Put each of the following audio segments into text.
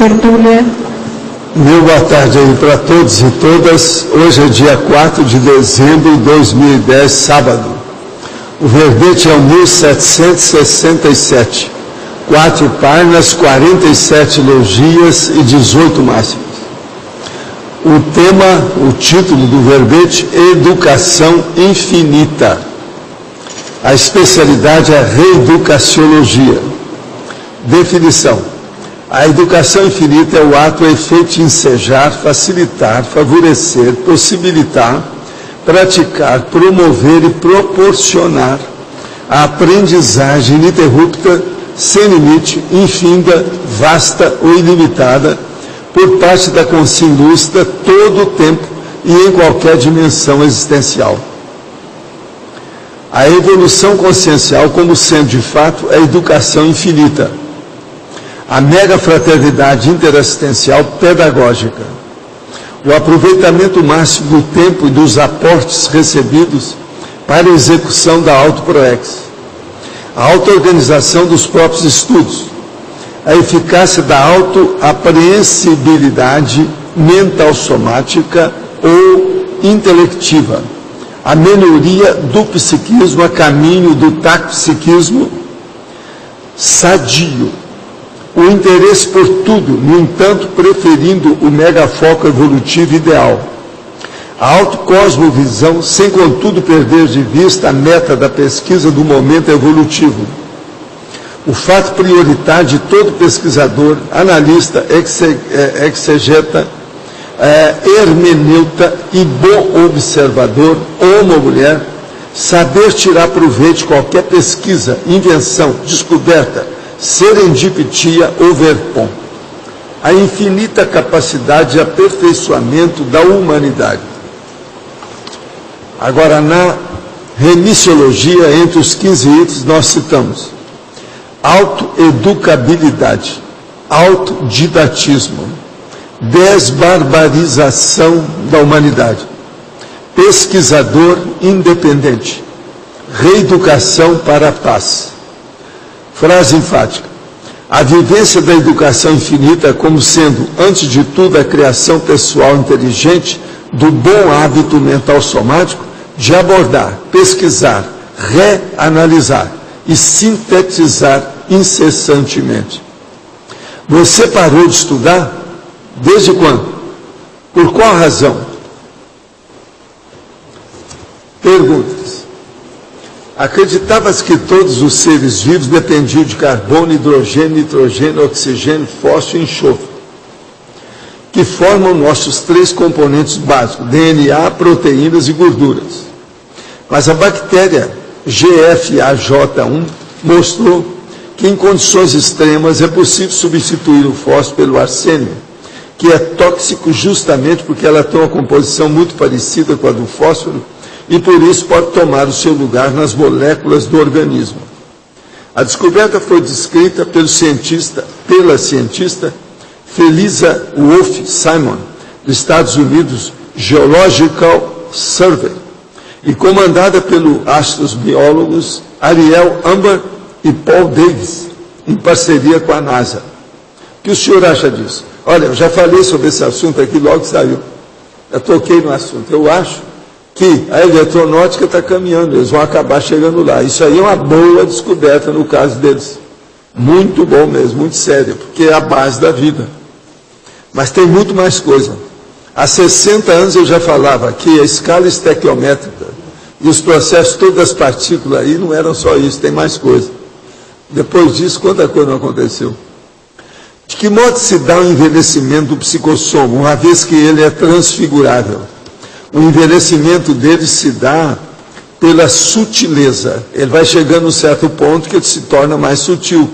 tertúlia. Meu boa tarde aí para todos e todas. Hoje é dia 4 de dezembro de 2010, sábado. O verbete é o 1767. 4 páginas, 47 logias e 18 máximas. O tema, o título do verbete, Educação Infinita. A especialidade é Reeducaciologia. Definição. A educação infinita é o ato ou efeito de ensejar, facilitar, favorecer, possibilitar, praticar, promover e proporcionar a aprendizagem ininterrupta, sem limite, infinda, vasta ou ilimitada, por parte da consciência lúcida todo o tempo e em qualquer dimensão existencial. A evolução consciencial, como sendo de fato, a educação infinita. A mega fraternidade interassistencial pedagógica. O aproveitamento máximo do tempo e dos aportes recebidos para a execução da autoproex. A auto-organização dos próprios estudos. A eficácia da autoapreensibilidade mental somática ou intelectiva. A melhoria do psiquismo a caminho do taxpsiquismo sadio. O interesse por tudo, no entanto, preferindo o megafoco evolutivo ideal. A autocosmovisão, sem contudo perder de vista a meta da pesquisa do momento evolutivo. O fato prioritário de todo pesquisador, analista, exegeta, hermeneuta e bom observador, homem ou mulher, saber tirar proveito de qualquer pesquisa, invenção, descoberta, serendipitia ou verpom. A infinita capacidade de aperfeiçoamento da humanidade. Agora, na remissiologia, entre os 15 itens, nós citamos autoeducabilidade, autodidatismo, desbarbarização da humanidade, pesquisador independente, reeducação para a paz. Frase enfática. A vivência da educação infinita como sendo, antes de tudo, a criação pessoal inteligente do bom hábito mental somático de abordar, pesquisar, reanalisar e sintetizar incessantemente. Você parou de estudar? Desde quando? Por qual razão? Perguntas. Acreditava-se que todos os seres vivos dependiam de carbono, hidrogênio, nitrogênio, oxigênio, fósforo e enxofre, que formam nossos 3 componentes básicos, DNA, proteínas e gorduras. Mas a bactéria GFAJ1 mostrou que em condições extremas é possível substituir o fósforo pelo arsênio, que é tóxico justamente porque ela tem uma composição muito parecida com a do fósforo e por isso pode tomar o seu lugar nas moléculas do organismo. A descoberta foi descrita pela cientista Felisa Wolf Simon, dos Estados Unidos Geological Survey, e comandada pelos astrobiólogos Ariel Amber e Paul Davis, em parceria com a NASA. O que o senhor acha disso? Olha, eu já falei sobre esse assunto aqui, logo saiu. Eu toquei no assunto. Eu acho que a eletronáutica está caminhando, eles vão acabar chegando lá. Isso aí é uma boa descoberta no caso deles. Muito bom mesmo, muito sério, porque é a base da vida. Mas tem muito mais coisa. Há 60 anos eu já falava que a escala estequiométrica e os processos todas as partículas aí não eram só isso, tem mais coisa. Depois disso, quanta coisa não aconteceu. De que modo se dá o envelhecimento do psicossoma, uma vez que ele é transfigurável? O envelhecimento dele se dá pela sutileza. Ele vai chegando a um certo ponto que ele se torna mais sutil.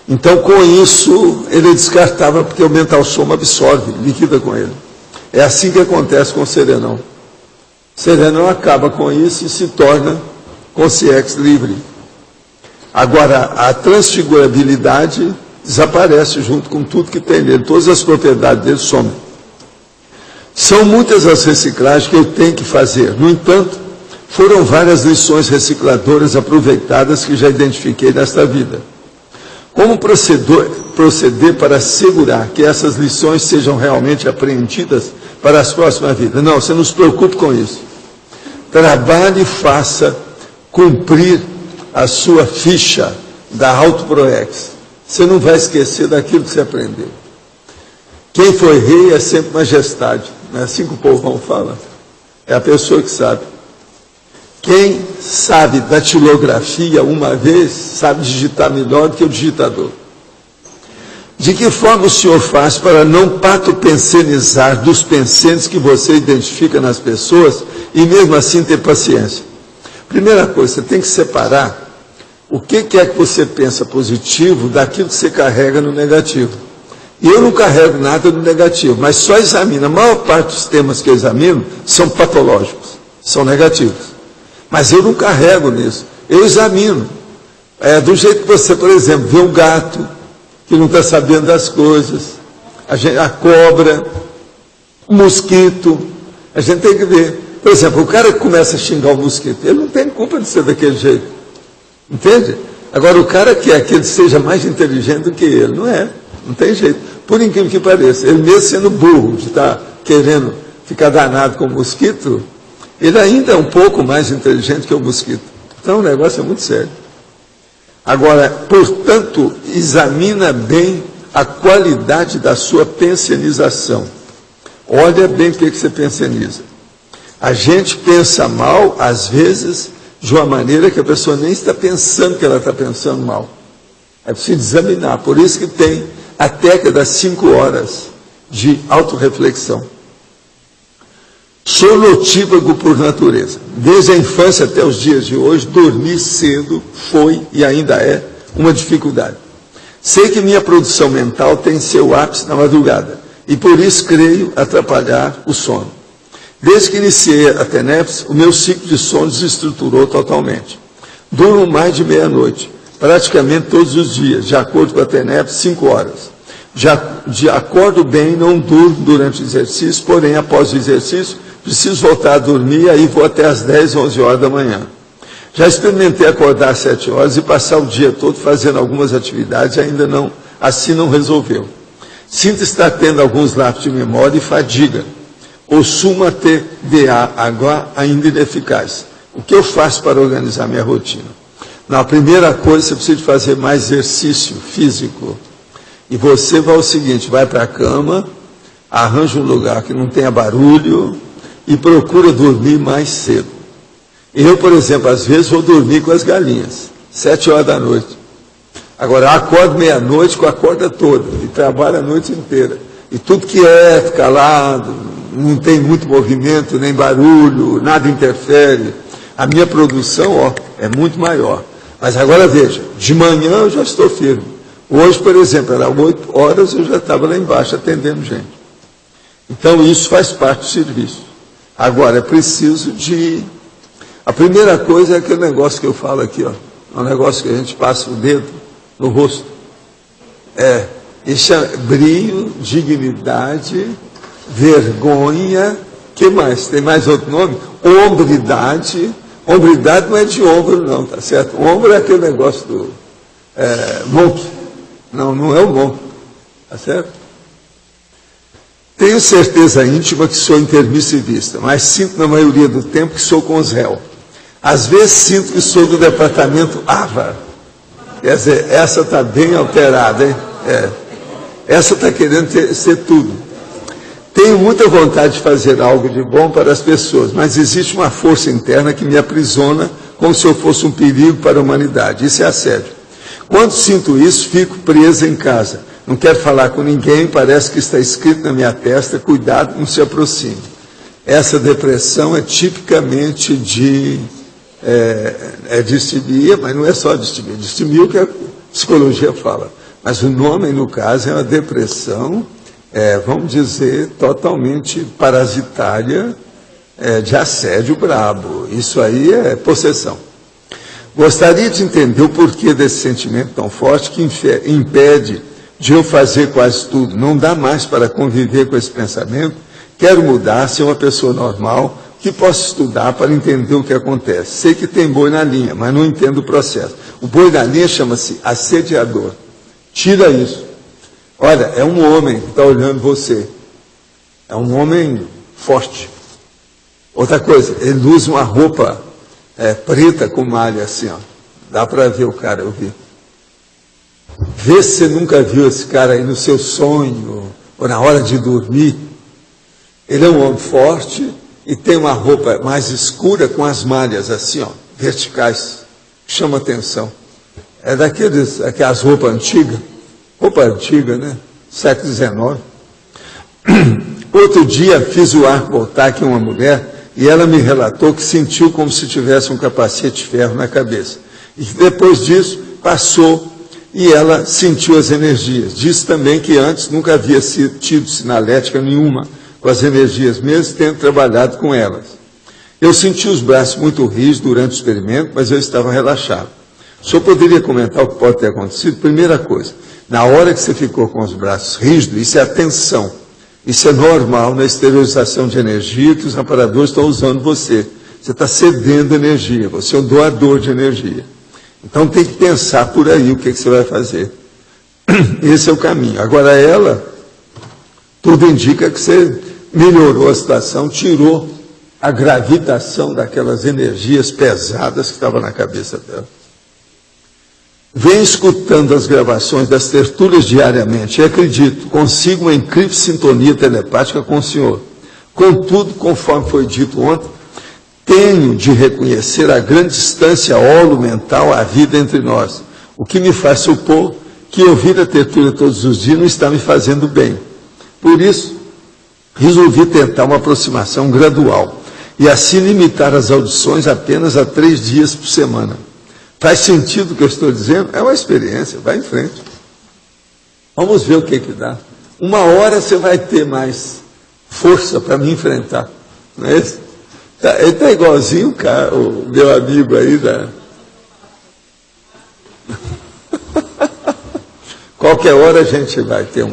Então, com isso, ele é descartável porque o mental soma absorve, liquida com ele. É assim que acontece com o serenão. O serenão acaba com isso e se torna consciência livre. Agora, a transfigurabilidade desaparece junto com tudo que tem nele. Todas as propriedades dele somem. São muitas as reciclagens que eu tenho que fazer. No entanto, foram várias lições recicladoras aproveitadas que já identifiquei nesta vida. Como proceder para assegurar que essas lições sejam realmente apreendidas para as próximas vidas. Não, você não se preocupe com isso. Trabalhe e faça cumprir a sua ficha da AutoProex. Você não vai esquecer daquilo que você aprendeu. Quem foi rei é sempre majestade. Não é assim que o povão fala? É a pessoa que sabe. Quem sabe datilografia uma vez, sabe digitar melhor do que o digitador. De que forma o senhor faz para não patopensenizar dos pensamentos que você identifica nas pessoas e mesmo assim ter paciência? Primeira coisa, você tem que separar o que é que você pensa positivo daquilo que você carrega no negativo. E eu não carrego nada no negativo, mas só examino. A maior parte dos temas que eu examino são patológicos, são negativos. Mas eu não carrego nisso, eu examino. Do jeito que você, por exemplo, vê um gato que não está sabendo das coisas, a cobra, o mosquito, a gente tem que ver. Por exemplo, o cara que começa a xingar o mosquito, ele não tem culpa de ser daquele jeito. Entende? Agora, o cara que que ele seja mais inteligente do que ele, não tem jeito. Por incrível que pareça, ele mesmo sendo burro, de estar querendo ficar danado com o mosquito, ele ainda é um pouco mais inteligente que o mosquito. Então, o negócio é muito sério. Agora, portanto, examina bem a qualidade da sua pensionização. Olha bem o que você pensioniza. A gente pensa mal, às vezes, de uma maneira que a pessoa nem está pensando que ela está pensando mal. É preciso examinar. Por isso que tem a técnica das 5 horas de autorreflexão. Sou notívago por natureza. Desde a infância até os dias de hoje, dormir cedo foi e ainda é uma dificuldade. Sei que minha produção mental tem seu ápice na madrugada e por isso creio atrapalhar o sono. Desde que iniciei a TENEPS, o meu ciclo de sono desestruturou totalmente. Durmo mais de meia-noite, praticamente todos os dias, de acordo com a TENEPS, 5 horas. Acordo bem, não durmo durante o exercício, porém, após o exercício, preciso voltar a dormir, aí vou até às 10, 11 horas da manhã. Já experimentei acordar às 7 horas e passar o dia todo fazendo algumas atividades, assim não resolveu. Sinto estar tendo alguns lapsos de memória e fadiga. Ou suma TDAH ainda ineficaz. O que eu faço para organizar minha rotina? Na primeira coisa, você precisa fazer mais exercício físico. E você vai o seguinte, vai para a cama, arranja um lugar que não tenha barulho e procura dormir mais cedo. Eu, por exemplo, às vezes vou dormir com as galinhas, 7 horas da noite. Agora, acordo meia-noite com a corda toda e trabalho a noite inteira. E tudo quieto, calado, não tem muito movimento, nem barulho, nada interfere. A minha produção, é muito maior. Mas agora veja, de manhã eu já estou firme. Hoje, por exemplo, era 8 horas, eu já estava lá embaixo atendendo gente. Então, isso faz parte do serviço. Agora, é preciso de... A primeira coisa é aquele negócio que eu falo aqui, é um negócio que a gente passa o dedo no rosto. Isso é brilho, dignidade, vergonha, que mais? Tem mais outro nome? Hombridade. Hombridade não é de ombro, não, tá certo? Ombro é aquele negócio do monk. Não é o monk, tá certo? Tenho certeza íntima que sou intermissivista, mas sinto na maioria do tempo que sou com os réus. Às vezes sinto que sou do departamento AVA. Quer dizer, essa está bem alterada, hein? Essa está querendo ser tudo. Tenho muita vontade de fazer algo de bom para as pessoas, mas existe uma força interna que me aprisiona como se eu fosse um perigo para a humanidade. Isso é assédio. Quando sinto isso, fico presa em casa. Não quero falar com ninguém, parece que está escrito na minha testa, cuidado, não se aproxime. Essa depressão é tipicamente de distimia, mas não é só distimia. Distimia é o que a psicologia fala. Mas o nome, no caso, é uma depressão, vamos dizer, totalmente parasitária, de assédio brabo. Isso aí é possessão. Gostaria de entender o porquê desse sentimento tão forte que impede de eu fazer quase tudo. Não dá mais para conviver com esse pensamento. Quero mudar, ser uma pessoa normal, que posso estudar para entender o que acontece. Sei que tem boi na linha, mas não entendo o processo. O boi na linha chama-se assediador. Tira isso. Olha, é um homem que está olhando você. É um homem forte. Outra coisa, ele usa uma roupa preta com malha assim, ó. Dá para ver o cara, eu vi. Vê se você nunca viu esse cara aí no seu sonho, ou na hora de dormir. Ele é um homem forte e tem uma roupa mais escura com as malhas assim, ó, verticais. Chama atenção. É aquelas roupas antigas. Roupa antiga, né? Século XIX. Outro dia fiz o arco voltar aqui uma mulher e ela me relatou que sentiu como se tivesse um capacete de ferro na cabeça. E depois disso passou e ela sentiu as energias. Disse também que antes nunca havia tido sinalética nenhuma com as energias, mesmo tendo trabalhado com elas. Eu senti os braços muito rígidos durante o experimento, mas eu estava relaxado. O senhor poderia comentar o que pode ter acontecido? Primeira coisa, na hora que você ficou com os braços rígidos, isso é atenção. Isso é normal na esterilização de energia que os amparadores estão usando você. Você está cedendo energia, você é um doador de energia. Então tem que pensar por aí o que você vai fazer. Esse é o caminho. Agora ela, tudo indica que você melhorou a situação, tirou a gravitação daquelas energias pesadas que estavam na cabeça dela. Venho escutando as gravações das tertúlias diariamente e acredito, consigo uma incrível sintonia telepática com o senhor. Contudo, conforme foi dito ontem, tenho de reconhecer a grande distância holo-mental à vida entre nós, o que me faz supor que ouvir a tertúlia todos os dias não está me fazendo bem. Por isso, resolvi tentar uma aproximação gradual e assim limitar as audições apenas a 3 dias por semana. Faz sentido o que eu estou dizendo? É uma experiência, vai em frente. Vamos ver o que dá. Uma hora você vai ter mais força para me enfrentar. Não é isso? Ele está igualzinho o meu amigo aí da... Qualquer hora a gente vai ter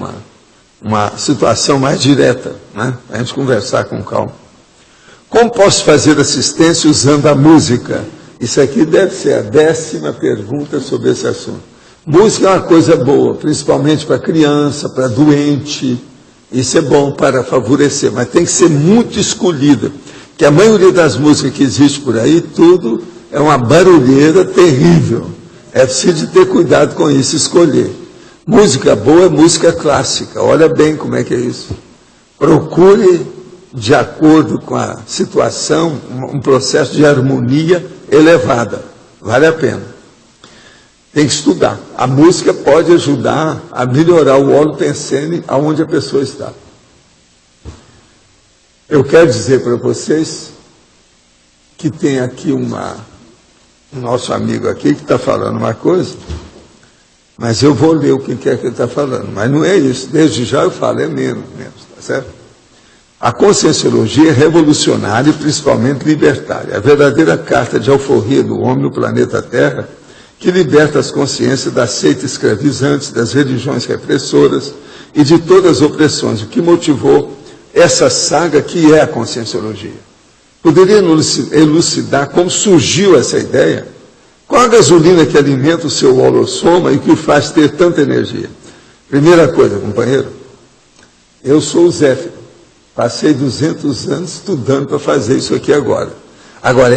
uma situação mais direta, né? A gente conversar com calma. Como posso fazer assistência usando a música? Isso aqui deve ser a 10ª pergunta sobre esse assunto. Música é uma coisa boa, principalmente para criança, para doente. Isso é bom para favorecer, mas tem que ser muito escolhida. Que a maioria das músicas que existe por aí, tudo é uma barulheira terrível. É preciso ter cuidado com isso, escolher. Música boa é música clássica. Olha bem como é que é isso. Procure, de acordo com a situação, um processo de harmonia elevada. Vale a pena. Tem que estudar. A música pode ajudar a melhorar o óleo pensene aonde a pessoa está. Eu quero dizer para vocês que tem aqui um nosso amigo aqui que está falando uma coisa, mas eu vou ler o que é que ele está falando. Mas não é isso. Desde já eu falo, é menos, tá certo? A conscienciologia é revolucionária e principalmente libertária. A verdadeira carta de alforria do homem no planeta Terra, que liberta as consciências das seitas escravizantes, das religiões repressoras e de todas as opressões, o que motivou essa saga que é a conscienciologia. Poderia elucidar como surgiu essa ideia? Qual a gasolina que alimenta o seu holossoma e que o faz ter tanta energia? Primeira coisa, companheiro, eu sou o Zéfiro. Passei 200 anos estudando para fazer isso aqui agora. Agora,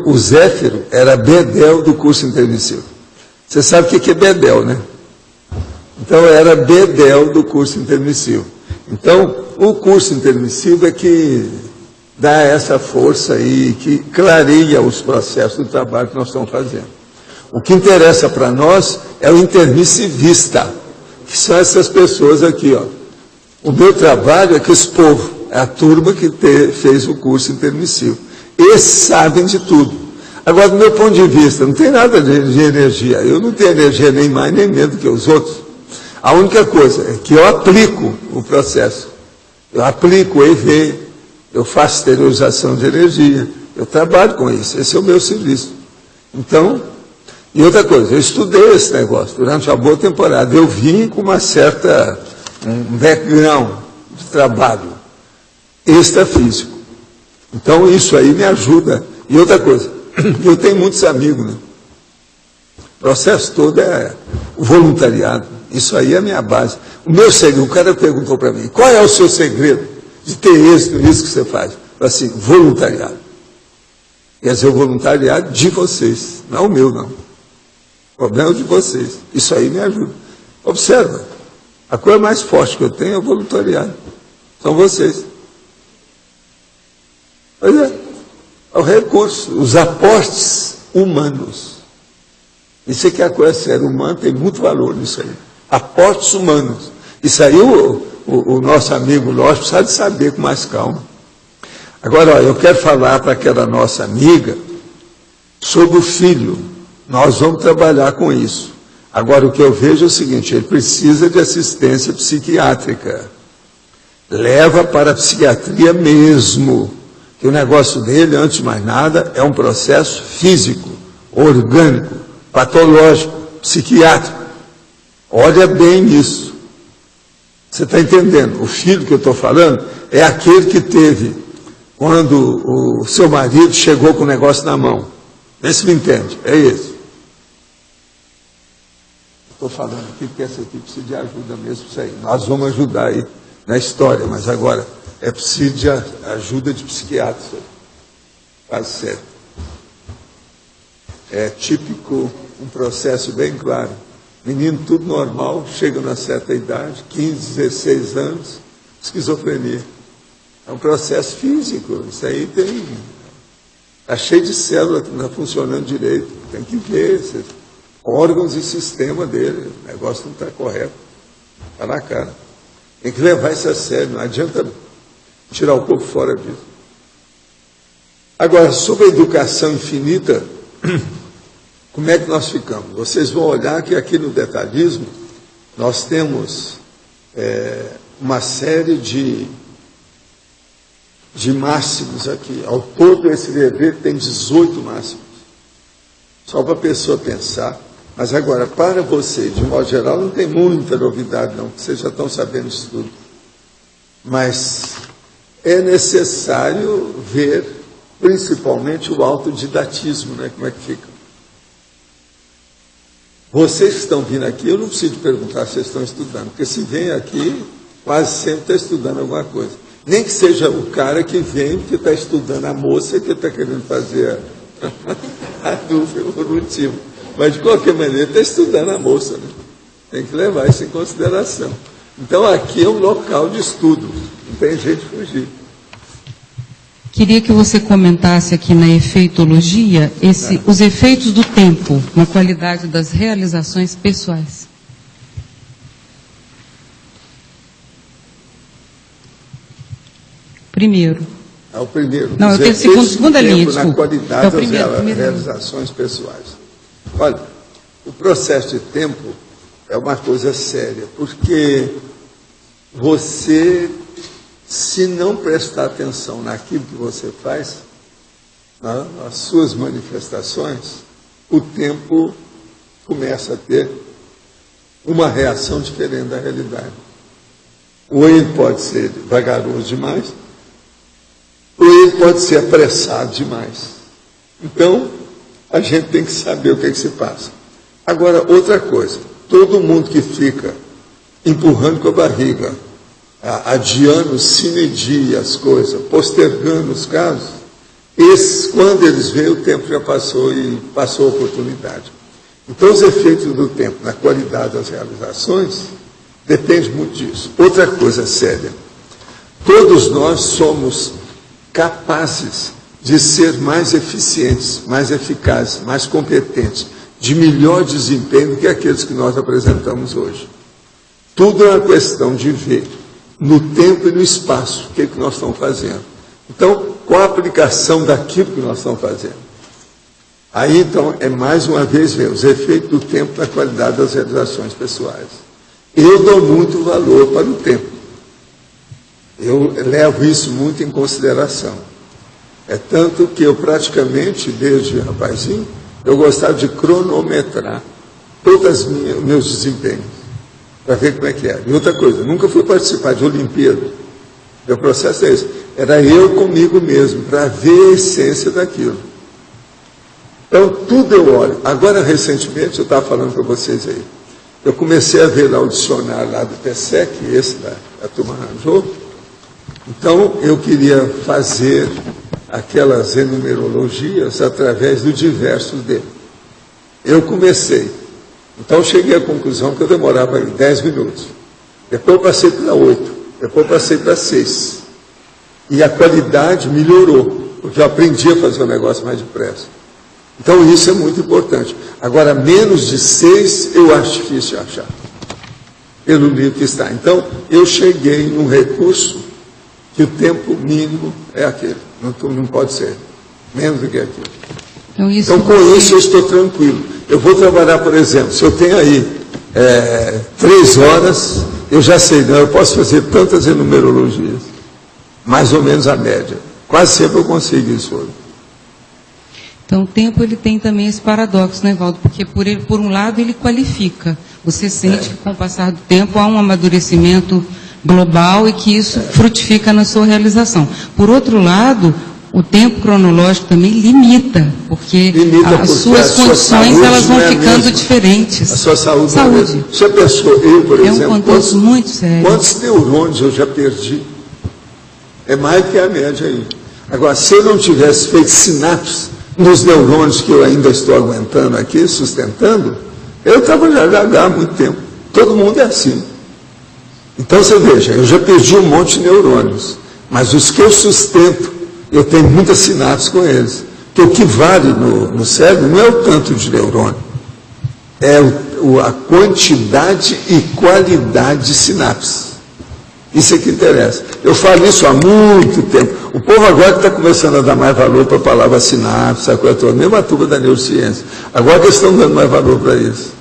o Zéfiro era bedel do curso intermissivo. Você sabe o que é bedel, né? Então, eu era bedel do curso intermissivo. Então, o curso intermissivo é que dá essa força aí, que clareia os processos do trabalho que nós estamos fazendo. O que interessa para nós é o intermissivista, que são essas pessoas aqui, ó. O meu trabalho é que esse povo, é a turma que fez o curso intermissivo. Esses sabem de tudo. Agora, do meu ponto de vista, não tem nada de energia. Eu não tenho energia nem mais nem menos do que os outros. A única coisa é que eu aplico o processo. Eu aplico o EV, eu faço esterilização de energia, eu trabalho com isso. Esse é o meu serviço. Então, e outra coisa, eu estudei esse negócio durante uma boa temporada. Eu vim com uma certa um background de trabalho extrafísico. Então, isso aí me ajuda. E outra coisa, eu tenho muitos amigos, né? O processo todo é o voluntariado. Isso aí é a minha base. O meu segredo, o cara perguntou para mim, qual é o seu segredo de ter êxito nisso que você faz? Eu falei assim, voluntariado. Quer dizer, o voluntariado de vocês, não o meu, não. O problema é de vocês. Isso aí me ajuda. Observa, a coisa mais forte que eu tenho é o voluntariado. São vocês. Pois é, o recurso, os aportes humanos. Isso é que a coisa séria, o humano tem muito valor nisso aí. Aportes humanos. Isso aí o nosso amigo Lógico precisa de saber com mais calma. Agora, ó, eu quero falar para aquela nossa amiga sobre o filho. Nós vamos trabalhar com isso. Agora, o que eu vejo é o seguinte, ele precisa de assistência psiquiátrica. Leva para a psiquiatria mesmo. Que o negócio dele, antes de mais nada, é um processo físico, orgânico, patológico, psiquiátrico. Olha bem nisso. Você está entendendo? O filho que eu estou falando é aquele que teve, quando o seu marido chegou com o negócio na mão. Vê se me entende. É esse. Estou falando aqui porque essa aqui precisa de ajuda mesmo para isso aí. Nós vamos ajudar aí na história, mas agora é preciso de ajuda de psiquiatra. Quase sério. É típico, um processo bem claro. Menino tudo normal, chega na certa idade, 15, 16 anos, esquizofrenia. É um processo físico, isso aí tem... Está cheio de células que não está funcionando direito, tem que ver, órgãos e sistema dele, o negócio não está correto, está na cara. Tem que levar isso a sério, não adianta tirar o corpo fora disso. Agora, sobre a educação infinita, como é que nós ficamos? Vocês vão olhar que aqui no detalhismo nós temos uma série de máximos aqui. Ao todo esse dever tem 18 máximos. Só para a pessoa pensar. Mas agora, para você, de modo geral, não tem muita novidade não, porque vocês já estão sabendo isso tudo. Mas é necessário ver, principalmente, o autodidatismo, né? Como é que fica. Vocês que estão vindo aqui, eu não preciso perguntar se vocês estão estudando, porque se vem aqui, quase sempre está estudando alguma coisa. Nem que seja o cara que vem, que está estudando a moça, que está querendo fazer a dúvida por motivo. Mas, de qualquer maneira, está estudando a moça, né? Tem que levar isso em consideração. Então, aqui é um local de estudo, não tem jeito de fugir. Queria que você comentasse aqui na efeitologia os efeitos do tempo na qualidade das realizações pessoais. Primeiro. É o primeiro. Não, eu tenho segunda linha, desculpa. Na qualidade das realizações pessoais. Olha, o processo de tempo é uma coisa séria, porque você, se não prestar atenção naquilo que você faz, nas suas manifestações, o tempo começa a ter uma reação diferente da realidade. Ou ele pode ser vagaroso demais, ou ele pode ser apressado demais. Então, a gente tem que saber o que é que se passa. Agora, outra coisa, todo mundo que fica empurrando com a barriga, adiando sine die as coisas, postergando os casos, esses, quando eles veem, o tempo já passou e passou a oportunidade. Então, os efeitos do tempo na qualidade das realizações depende muito disso. Outra coisa séria, todos nós somos capazes de ser mais eficientes, mais eficazes, mais competentes, de melhor desempenho do que aqueles que nós apresentamos hoje. Tudo é uma questão de ver no tempo e no espaço o que nós estamos fazendo. Então, qual a aplicação daquilo que nós estamos fazendo? Aí, então, é mais uma vez ver os efeitos do tempo na qualidade das realizações pessoais. Eu dou muito valor para o tempo. Eu levo isso muito em consideração. É tanto que eu praticamente, desde rapazinho, eu gostava de cronometrar todos os meus desempenhos, para ver como é que era. E outra coisa, nunca fui participar de Olimpíada. Meu processo é esse. Era eu comigo mesmo, para ver a essência daquilo. Então, tudo eu olho. Agora, recentemente, eu estava falando para vocês aí, eu comecei a ver lá o dicionário lá do PSEC, esse a turma arranjou. Então, eu queria fazer aquelas enumerologias através do diversos dele. Eu comecei. Então, eu cheguei à conclusão que eu demorava 10 minutos. Depois eu passei para 8. Depois eu passei para 6. E a qualidade melhorou, porque eu aprendi a fazer o negócio mais depressa. Então, isso é muito importante. Agora, menos de 6, eu acho difícil de achar, pelo livro que está. Então, eu cheguei num recurso que o tempo mínimo é aquele. Não pode ser menos do que aquilo. Então, com isso, eu estou tranquilo. Eu vou trabalhar, por exemplo, se eu tenho aí 3 horas, eu já sei, não, eu posso fazer tantas enumerologias, mais ou menos a média. Quase sempre eu consigo isso hoje. Então, o tempo ele tem também esse paradoxo, né, Valdo? Porque, por um lado, ele qualifica. Você sente que, com o passar do tempo, há um amadurecimento global e que isso frutifica na sua realização. Por outro lado, o tempo cronológico também limita, porque as suas condições elas vão ficando diferentes. A sua saúde. Você pensou, eu, por exemplo, é um contexto muito sério. Quantos neurônios eu já perdi? É mais que a média aí. Agora, se eu não tivesse feito sinapses nos neurônios que eu ainda estou aguentando aqui, sustentando, eu estava já há muito tempo. Todo mundo é assim. Então, você veja, eu já perdi um monte de neurônios, mas os que eu sustento, eu tenho muitas sinapses com eles. Porque o que vale no cérebro não é o tanto de neurônio, é a quantidade e qualidade de sinapses. Isso é que interessa. Eu falo isso há muito tempo. O povo agora que está começando a dar mais valor para a palavra sinapse, a coisa toda, mesmo a turma da neurociência. Agora que eles estão dando mais valor para isso.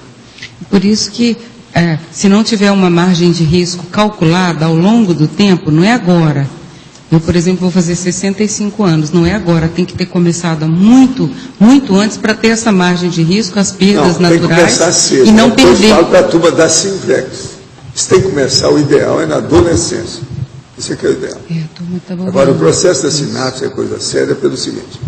Por isso que, se não tiver uma margem de risco calculada ao longo do tempo, não é agora. Eu, por exemplo, vou fazer 65 anos, não é agora, tem que ter começado muito, muito antes para ter essa margem de risco, as perdas naturais, tem que começar cedo, e não perder. Eu falo para a turma da Sinvex. Isso tem que começar, o ideal é na adolescência. Isso é que é o ideal. Agora, o processo da sinapse é coisa séria pelo seguinte.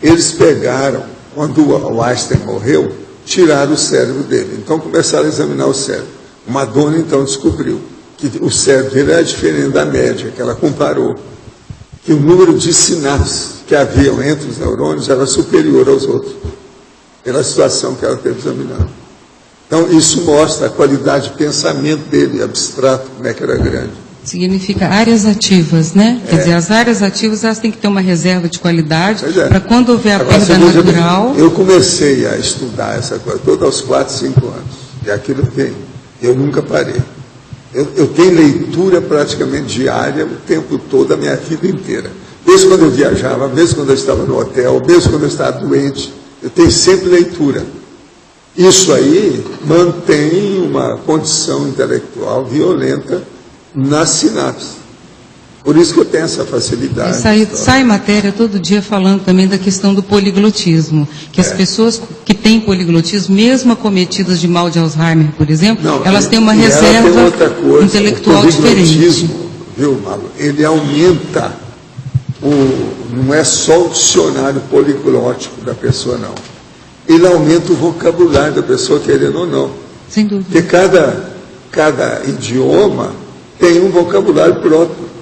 Eles pegaram, quando o Einstein morreu, tiraram o cérebro dele. Então, começaram a examinar o cérebro. O Madonna, então, descobriu que o cérebro dele era diferente da média, que ela comparou. Que o número de sinapses que haviam entre os neurônios era superior aos outros, pela situação que ela teve examinando. Então, isso mostra a qualidade de pensamento dele, abstrato, como é que era grande. Significa áreas ativas, né? Quer dizer, as áreas ativas, elas têm que ter uma reserva de qualidade, para quando houver a perda natural... Eu comecei a estudar essa coisa toda aos 4, 5 anos. E aquilo vem. Eu nunca parei. Eu tenho leitura praticamente diária o tempo todo, a minha vida inteira. Mesmo quando eu viajava, mesmo quando eu estava no hotel, mesmo quando eu estava doente, eu tenho sempre leitura. Isso aí mantém uma condição intelectual violenta na sinapse. Por isso que eu tenho essa facilidade. Sai matéria todo dia falando também da questão do poliglotismo, que as pessoas que têm poliglotismo, mesmo acometidas de mal de Alzheimer, por exemplo, elas têm uma reserva intelectual diferente. Viu, Malu? Ele aumenta, não é só o dicionário poliglótico da pessoa, não. Ele aumenta o vocabulário da pessoa, querendo ou não. Sem dúvida. Porque cada idioma tem um vocabulário próprio.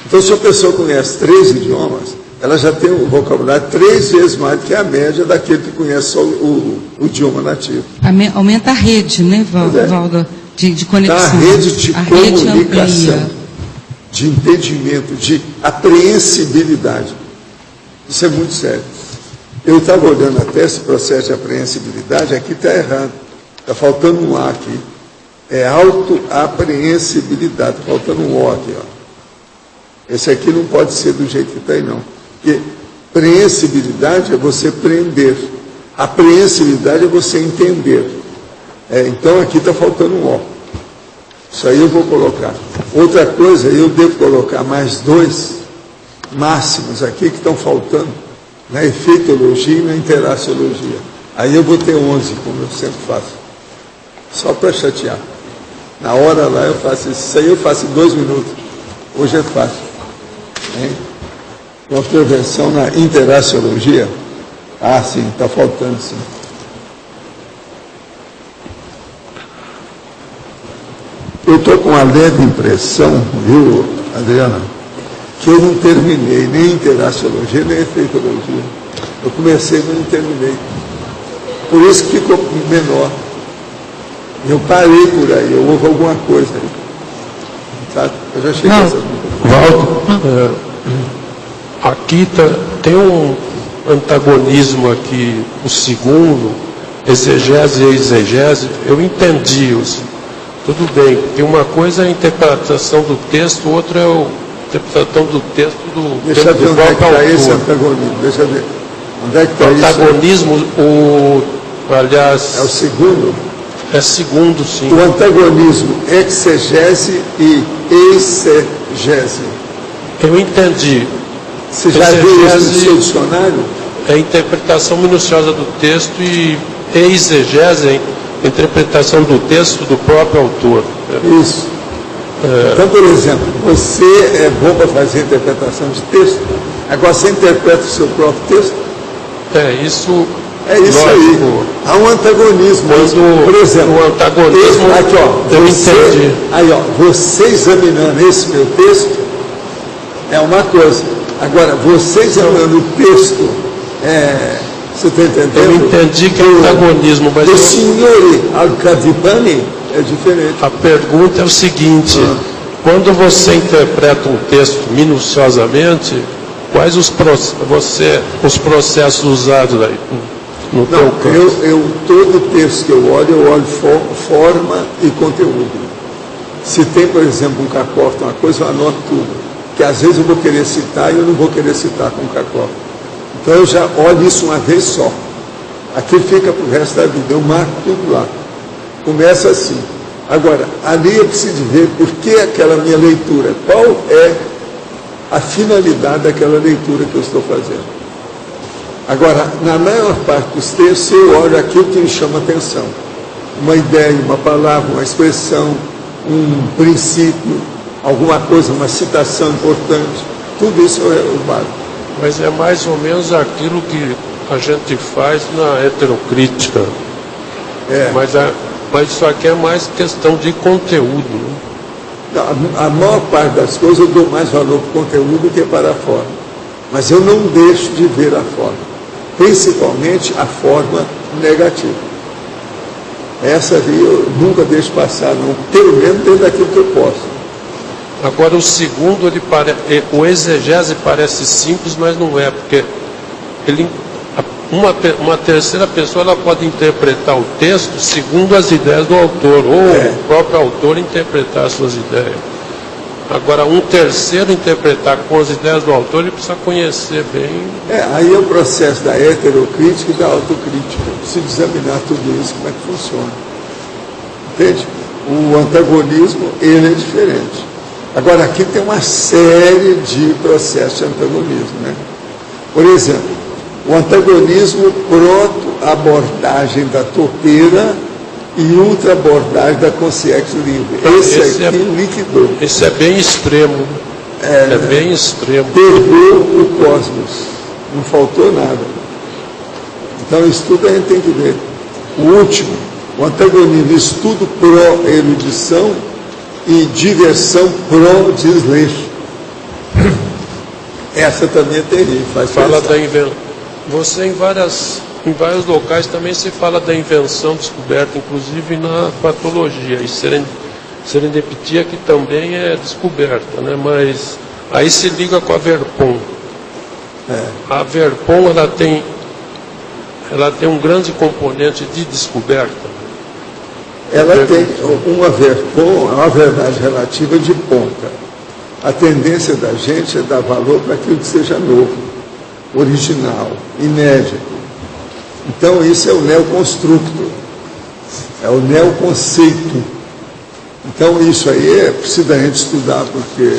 Então, se a pessoa conhece 3 idiomas, ela já tem um vocabulário 3 vezes mais do que a média daquele que conhece só o idioma nativo. Aumenta a rede, né, Valdo, de conexão. A rede de comunicação, de entendimento, de apreensibilidade. Isso é muito sério. Eu estava olhando até esse processo de apreensibilidade, aqui está errado. Está faltando um A aqui. É autoapreensibilidade, está faltando um O aqui, ó. Esse aqui não pode ser do jeito que está aí, não. Porque preensibilidade é você prender. Apreensibilidade é você entender. Então, aqui está faltando um O. Isso aí eu vou colocar. Outra coisa, eu devo colocar mais 2 máximos aqui que estão faltando na efeitologia e na interaciologia. Aí eu vou ter 11, como eu sempre faço. Só para chatear. Na hora lá eu faço isso. Isso aí eu faço em 2 minutos. Hoje é fácil. Uma prevenção na interaciologia. Sim, está faltando sim. Eu estou com uma leve impressão, viu, Adriana, que eu não terminei nem interaciologia, nem efeitologia. Eu comecei, mas não terminei. Por isso que ficou menor. Eu parei por aí, houve alguma coisa aí. Sabe? Eu já cheguei a essas Valdo, aqui tem um antagonismo aqui, o segundo, exegese e exegese, eu entendi os. Tudo bem, porque uma coisa é a interpretação do texto, outra é a interpretação do texto do Deixa eu ver onde é que está esse antagonismo. Deixa eu ver. Onde é que está isso? Antagonismo, aliás... É o segundo? É segundo, sim. O antagonismo, exegese e exegese. Eu entendi. Você já viu isso no seu dicionário? É a interpretação minuciosa do texto e exegese a interpretação do texto do próprio autor. Isso. Então, por exemplo, você é bom para fazer interpretação de texto, agora você interpreta o seu próprio texto? Isso... É isso lógico, aí. Há um antagonismo. Por exemplo, o antagonismo, aqui, ó, eu entendi. Aí, ó, você examinando esse meu texto é uma coisa. Agora, você examinando o texto, você está entendendo? Eu entendi que é antagonismo, mas o senhor Al-Kadibani é diferente. A pergunta é o seguinte, quando você interpreta um texto minuciosamente, quais os processos usados aí? No teu caso? Todo texto que eu olho forma e conteúdo. Se tem, por exemplo, um cacófato, uma coisa, eu anoto tudo. Que às vezes eu vou querer citar e eu não vou querer citar com cacófato. Então eu já olho isso uma vez só. Aqui fica para o resto da vida. Eu marco tudo lá. Começa assim. Agora, ali eu preciso ver por que aquela minha leitura. Qual é a finalidade daquela leitura que eu estou fazendo. Agora, na maior parte dos textos, eu olho aquilo que me chama atenção. Uma ideia, uma palavra, uma expressão, um princípio, alguma coisa, uma citação importante. Tudo isso eu bato. Mas é mais ou menos aquilo que a gente faz na heterocrítica. Mas isso aqui é mais questão de conteúdo. Né? A maior parte das coisas eu dou mais valor para o conteúdo do que para a forma. Mas eu não deixo de ver a forma. Principalmente a forma negativa. Essa ali eu nunca deixo passar, não, pelo menos dentro daquilo que eu posso. Agora o segundo, o exegese parece simples, mas não é, porque uma terceira pessoa ela pode interpretar o texto segundo as ideias do autor, ou o próprio autor interpretar as suas ideias. Agora, um terceiro interpretar com as ideias do autor, ele precisa conhecer bem. Aí é o processo da heterocrítica e da autocrítica. Precisa examinar tudo isso, como é que funciona. Entende? O antagonismo, ele é diferente. Agora, aqui tem uma série de processos de antagonismo, né? Por exemplo, o antagonismo proto-abordagem da topeira e ultra-abordagem da consciência livre. Esse aqui liquidou. Esse é bem extremo. É bem extremo. Perdeu o cosmos. Não faltou nada. Então, isso tudo a gente tem que ver. O último, o antagonismo, estudo pró-erudição e diversão pró-desleixo. Essa também é terrível. Fala da invenção. Você em vários locais também se fala da invenção descoberta, inclusive na patologia, e serendipitia que também é descoberta, né? Mas aí se liga com a Verpon. A Verpon ela tem um grande componente de descoberta. Ela tem uma Verpon, uma verdade relativa de ponta. A tendência da gente é dar valor para aquilo que seja novo, original, inédito. Então, isso é o neoconstructo, é o neoconceito. Então, isso aí precisa a gente estudar, porque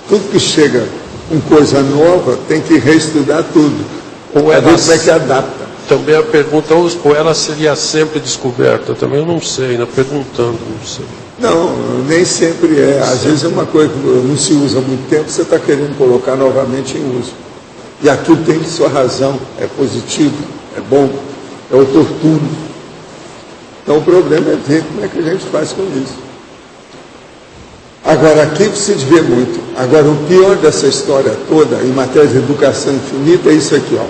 tudo que chega com coisa nova tem que reestudar tudo. Ou ela ver como é que adapta. Também a pergunta, ou ela seria sempre descoberta? Também eu não sei, perguntando, não sei. Não, nem sempre é. Às vezes é uma coisa que não se usa há muito tempo, você está querendo colocar novamente em uso. E aquilo tem sua razão, é positivo, é bom, é oportuno. Então o problema é ver como é que a gente faz com isso. Agora, aqui precisa ver muito. Agora, o pior dessa história toda, em matéria de educação infinita, é isso aqui, ó.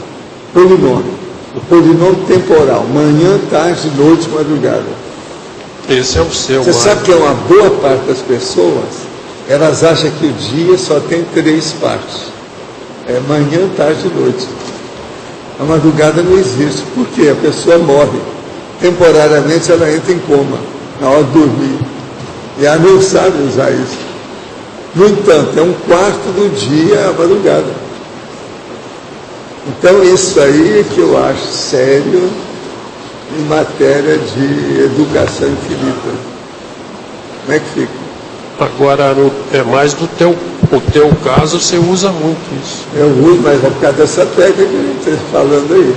Polinômio. O polinômio temporal. Manhã, tarde, noite, madrugada. Esse é o seu. Você sabe que é uma boa parte das pessoas, elas acham que o dia só tem 3 partes. É manhã, tarde e noite. A madrugada não existe. Por quê? A pessoa morre. Temporariamente ela entra em coma, na hora de dormir. E ela não sabe usar isso. No entanto, é 1/4 do dia a madrugada. Então isso aí é que eu acho sério em matéria de educação infinita. Como é que fica? Agora, é mais o teu caso, você usa muito isso. Eu uso, mas é por causa dessa técnica que a gente está falando aí,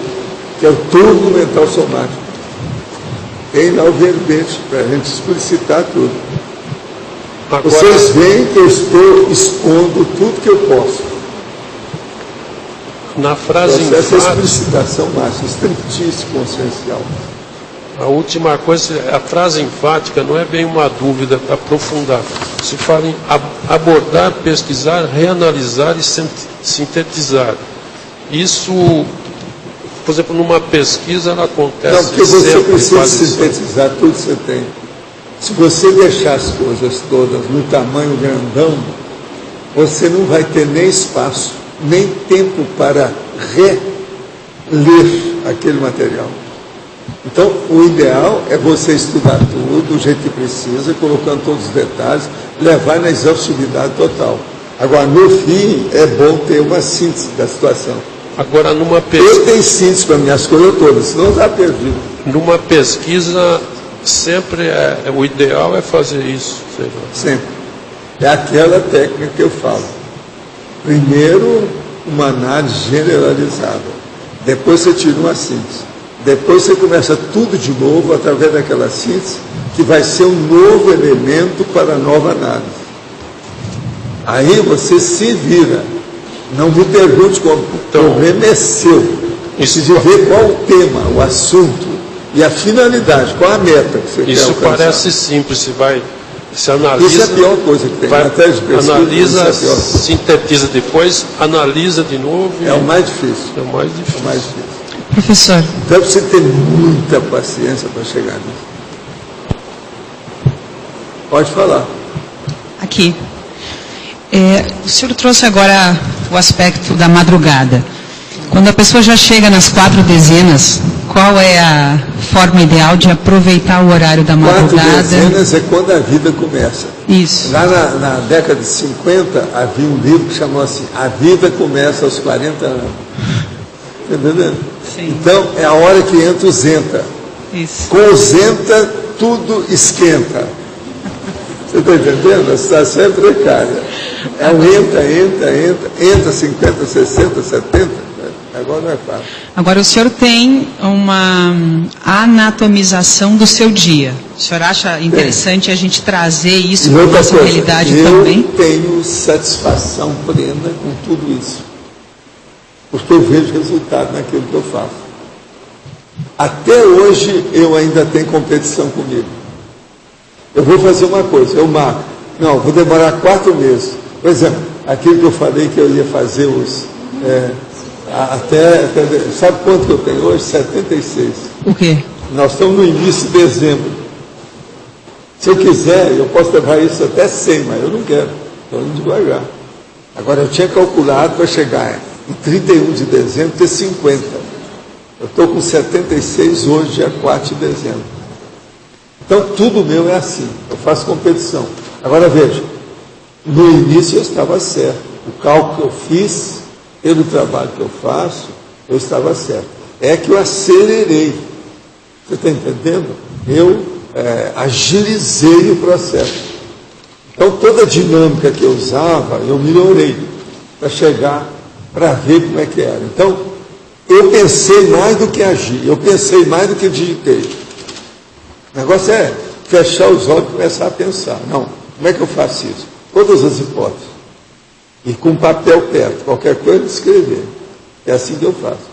que é o turno mental somático. Tem lá o verbete, para a gente explicitar tudo. Agora, vocês veem que eu estou expondo tudo que eu posso. Na frase essa enfática, explicitação máxima, estritíssima, consciencial. a última coisa, a frase enfática não é bem uma dúvida para aprofundar. Se fala em abordar, pesquisar, reanalisar e sintetizar. Isso, por exemplo, numa pesquisa, ela acontece. Não, porque você sempre, precisa sintetizar tudo que você tem. Se você deixar as coisas todas no tamanho grandão, você não vai ter nem espaço, nem tempo para reler aquele material. Então, o ideal é você estudar tudo, do jeito que precisa, colocando todos os detalhes, levar na exaustividade total. Agora, no fim, é bom ter uma síntese da situação. Agora, numa pesquisa... Eu tenho síntese para minhas coisas todas, senão está perdido. Numa pesquisa, sempre o ideal é fazer isso. Sempre. É aquela técnica que eu falo. Primeiro, uma análise generalizada. Depois você tira uma síntese. Depois você começa tudo de novo, através daquela síntese, que vai ser um novo elemento para a nova análise. Aí você se vira. Não me pergunte como. Então, o problema é seu. Isso de ver qual o tema, o assunto e a finalidade, qual a meta que você quer alcançar. Isso parece simples, se analisa... Isso é a pior coisa que tem. Matéria de pesquisa, analisa, sintetiza depois, analisa de novo... É o mais difícil. É o mais difícil. É o mais difícil. Professor. Então você ter muita paciência para chegar nisso. Pode falar. Aqui. O senhor trouxe agora o aspecto da madrugada. Quando a pessoa já chega nas 4 dezenas, qual é a forma ideal de aproveitar o horário da madrugada? 4 dezenas é quando a vida começa. Isso. Lá na década de 50, havia um livro que chamou assim, A Vida Começa aos 40 anos. Está entendendo? Sim. Então, é a hora que entra o Zenta. Isso. Com o Zenta, tudo esquenta. Você está entendendo? A situação é precária. É um entra 50, 60, 70. Agora não é fácil. Agora, o senhor tem uma anatomização do seu dia. O senhor acha interessante a gente trazer isso para a nossa realidade também? Eu tenho satisfação plena com tudo isso. Porque eu vejo resultado naquilo que eu faço. Até hoje, eu ainda tenho competição comigo. Eu vou fazer uma coisa, eu marco. Não, vou demorar 4 meses. Por exemplo, aquilo que eu falei que eu ia fazer sabe quanto que eu tenho hoje? 76. O quê? Nós estamos no início de dezembro. Se eu quiser, eu posso levar isso até 100, mas eu não quero. Estou indo devagar. Agora, eu tinha calculado para chegar em 31 de dezembro ter 50. Eu estou com 76 hoje, dia 4 de dezembro. Então, tudo meu é assim. Eu faço competição. Agora, veja. No início eu estava certo. O cálculo que eu fiz, pelo trabalho que eu faço, eu estava certo. É que eu acelerei. Você está entendendo? Eu agilizei o processo. Então, toda a dinâmica que eu usava, eu melhorei para chegar, para ver como é que era. Então, eu pensei mais do que agi. Eu pensei mais do que digitei. O negócio é fechar os olhos e começar a pensar. Não, como é que eu faço isso? Todas as hipóteses. E com papel perto, qualquer coisa, escrever. É assim que eu faço.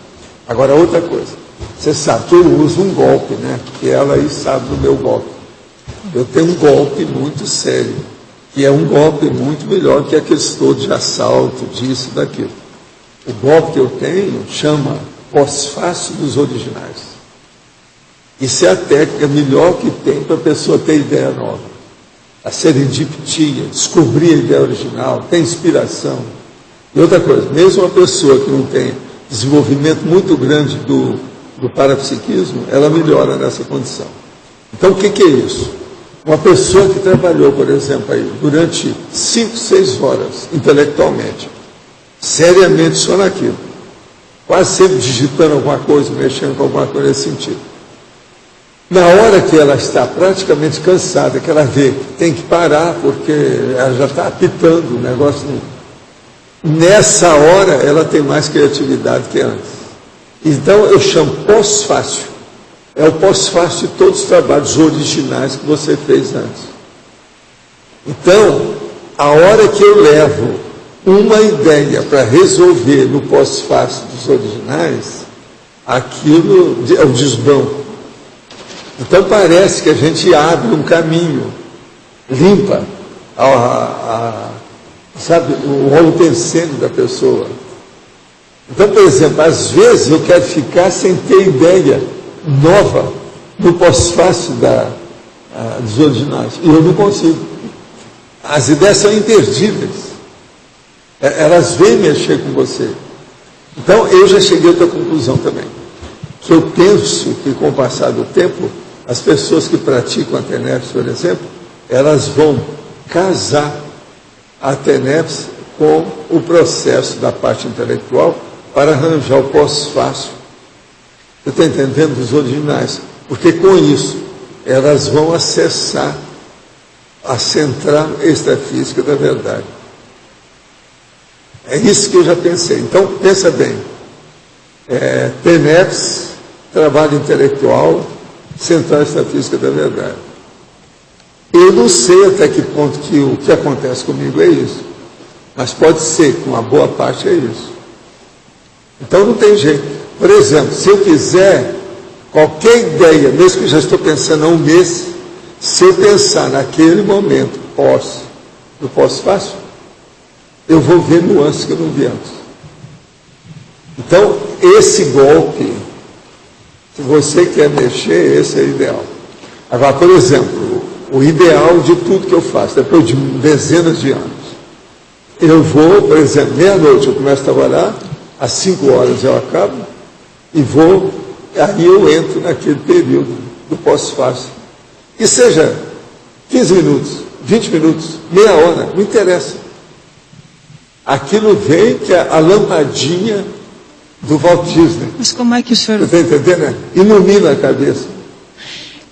Agora, outra coisa. Você sabe que eu uso um golpe, né? Porque ela aí sabe do meu golpe. Eu tenho um golpe muito sério, que é um golpe muito melhor que aqueles todos de assalto, disso, daquilo. O golpe que eu tenho chama pós-fácil dos originais. Isso é a técnica melhor que tem para a pessoa ter ideia nova. A serendipia, descobrir a ideia original, ter inspiração. E outra coisa, mesmo uma pessoa que não tem desenvolvimento muito grande do parapsiquismo, ela melhora nessa condição. Então, o que é isso? Uma pessoa que trabalhou, por exemplo, aí, durante 5, 6 horas, intelectualmente, seriamente só naquilo, quase sempre digitando alguma coisa, mexendo com alguma coisa nesse sentido. Na hora que ela está praticamente cansada, que ela vê que tem que parar, porque ela já está apitando o negócio, nessa hora ela tem mais criatividade que antes. Então eu chamo pós-fácil. É o pós-fácil de todos os trabalhos originais que você fez antes. Então, a hora que eu levo uma ideia para resolver no pós-fácil dos originais, aquilo é o desbanco. Então parece que a gente abre um caminho, limpa sabe, o rolo pensando da pessoa. Então, por exemplo, às vezes eu quero ficar sem ter ideia nova no pós-fácil dos originais. E eu não consigo. As ideias são imperdíveis. Elas vêm mexer com você. Então, eu já cheguei a outra conclusão também. Que eu penso que, com o passar do tempo, as pessoas que praticam a TENEPS, por exemplo, elas vão casar a TENEPS com o processo da parte intelectual para arranjar o pós-fácil. Você está entendendo? Dos originais. Porque com isso, elas vão acessar a central extrafísica da verdade. É isso que eu já pensei. Então, pensa bem. TENEPS, trabalho intelectual, central extrafísica da verdade. Eu não sei até que ponto que o que acontece comigo é isso, mas pode ser que uma boa parte é isso. Então não tem jeito. Por exemplo, se eu quiser qualquer ideia, mesmo que eu já estou pensando há um mês, se eu pensar naquele momento do pós-fácil, eu vou ver nuances que eu não vi antes. Então, esse golpe, se você quer mexer, esse é o ideal. Agora, por exemplo, o ideal de tudo que eu faço, depois de dezenas de anos, eu vou, por exemplo, meia-noite eu começo a trabalhar, às 5 horas eu acabo, e vou, aí eu entro naquele período do pós-fácil. Que seja 15 minutos, 20 minutos, meia hora, não interessa. Aquilo vem que é a lampadinha do Walt Disney. Mas como é que o senhor... Você está entendendo, né? Ilumina a cabeça.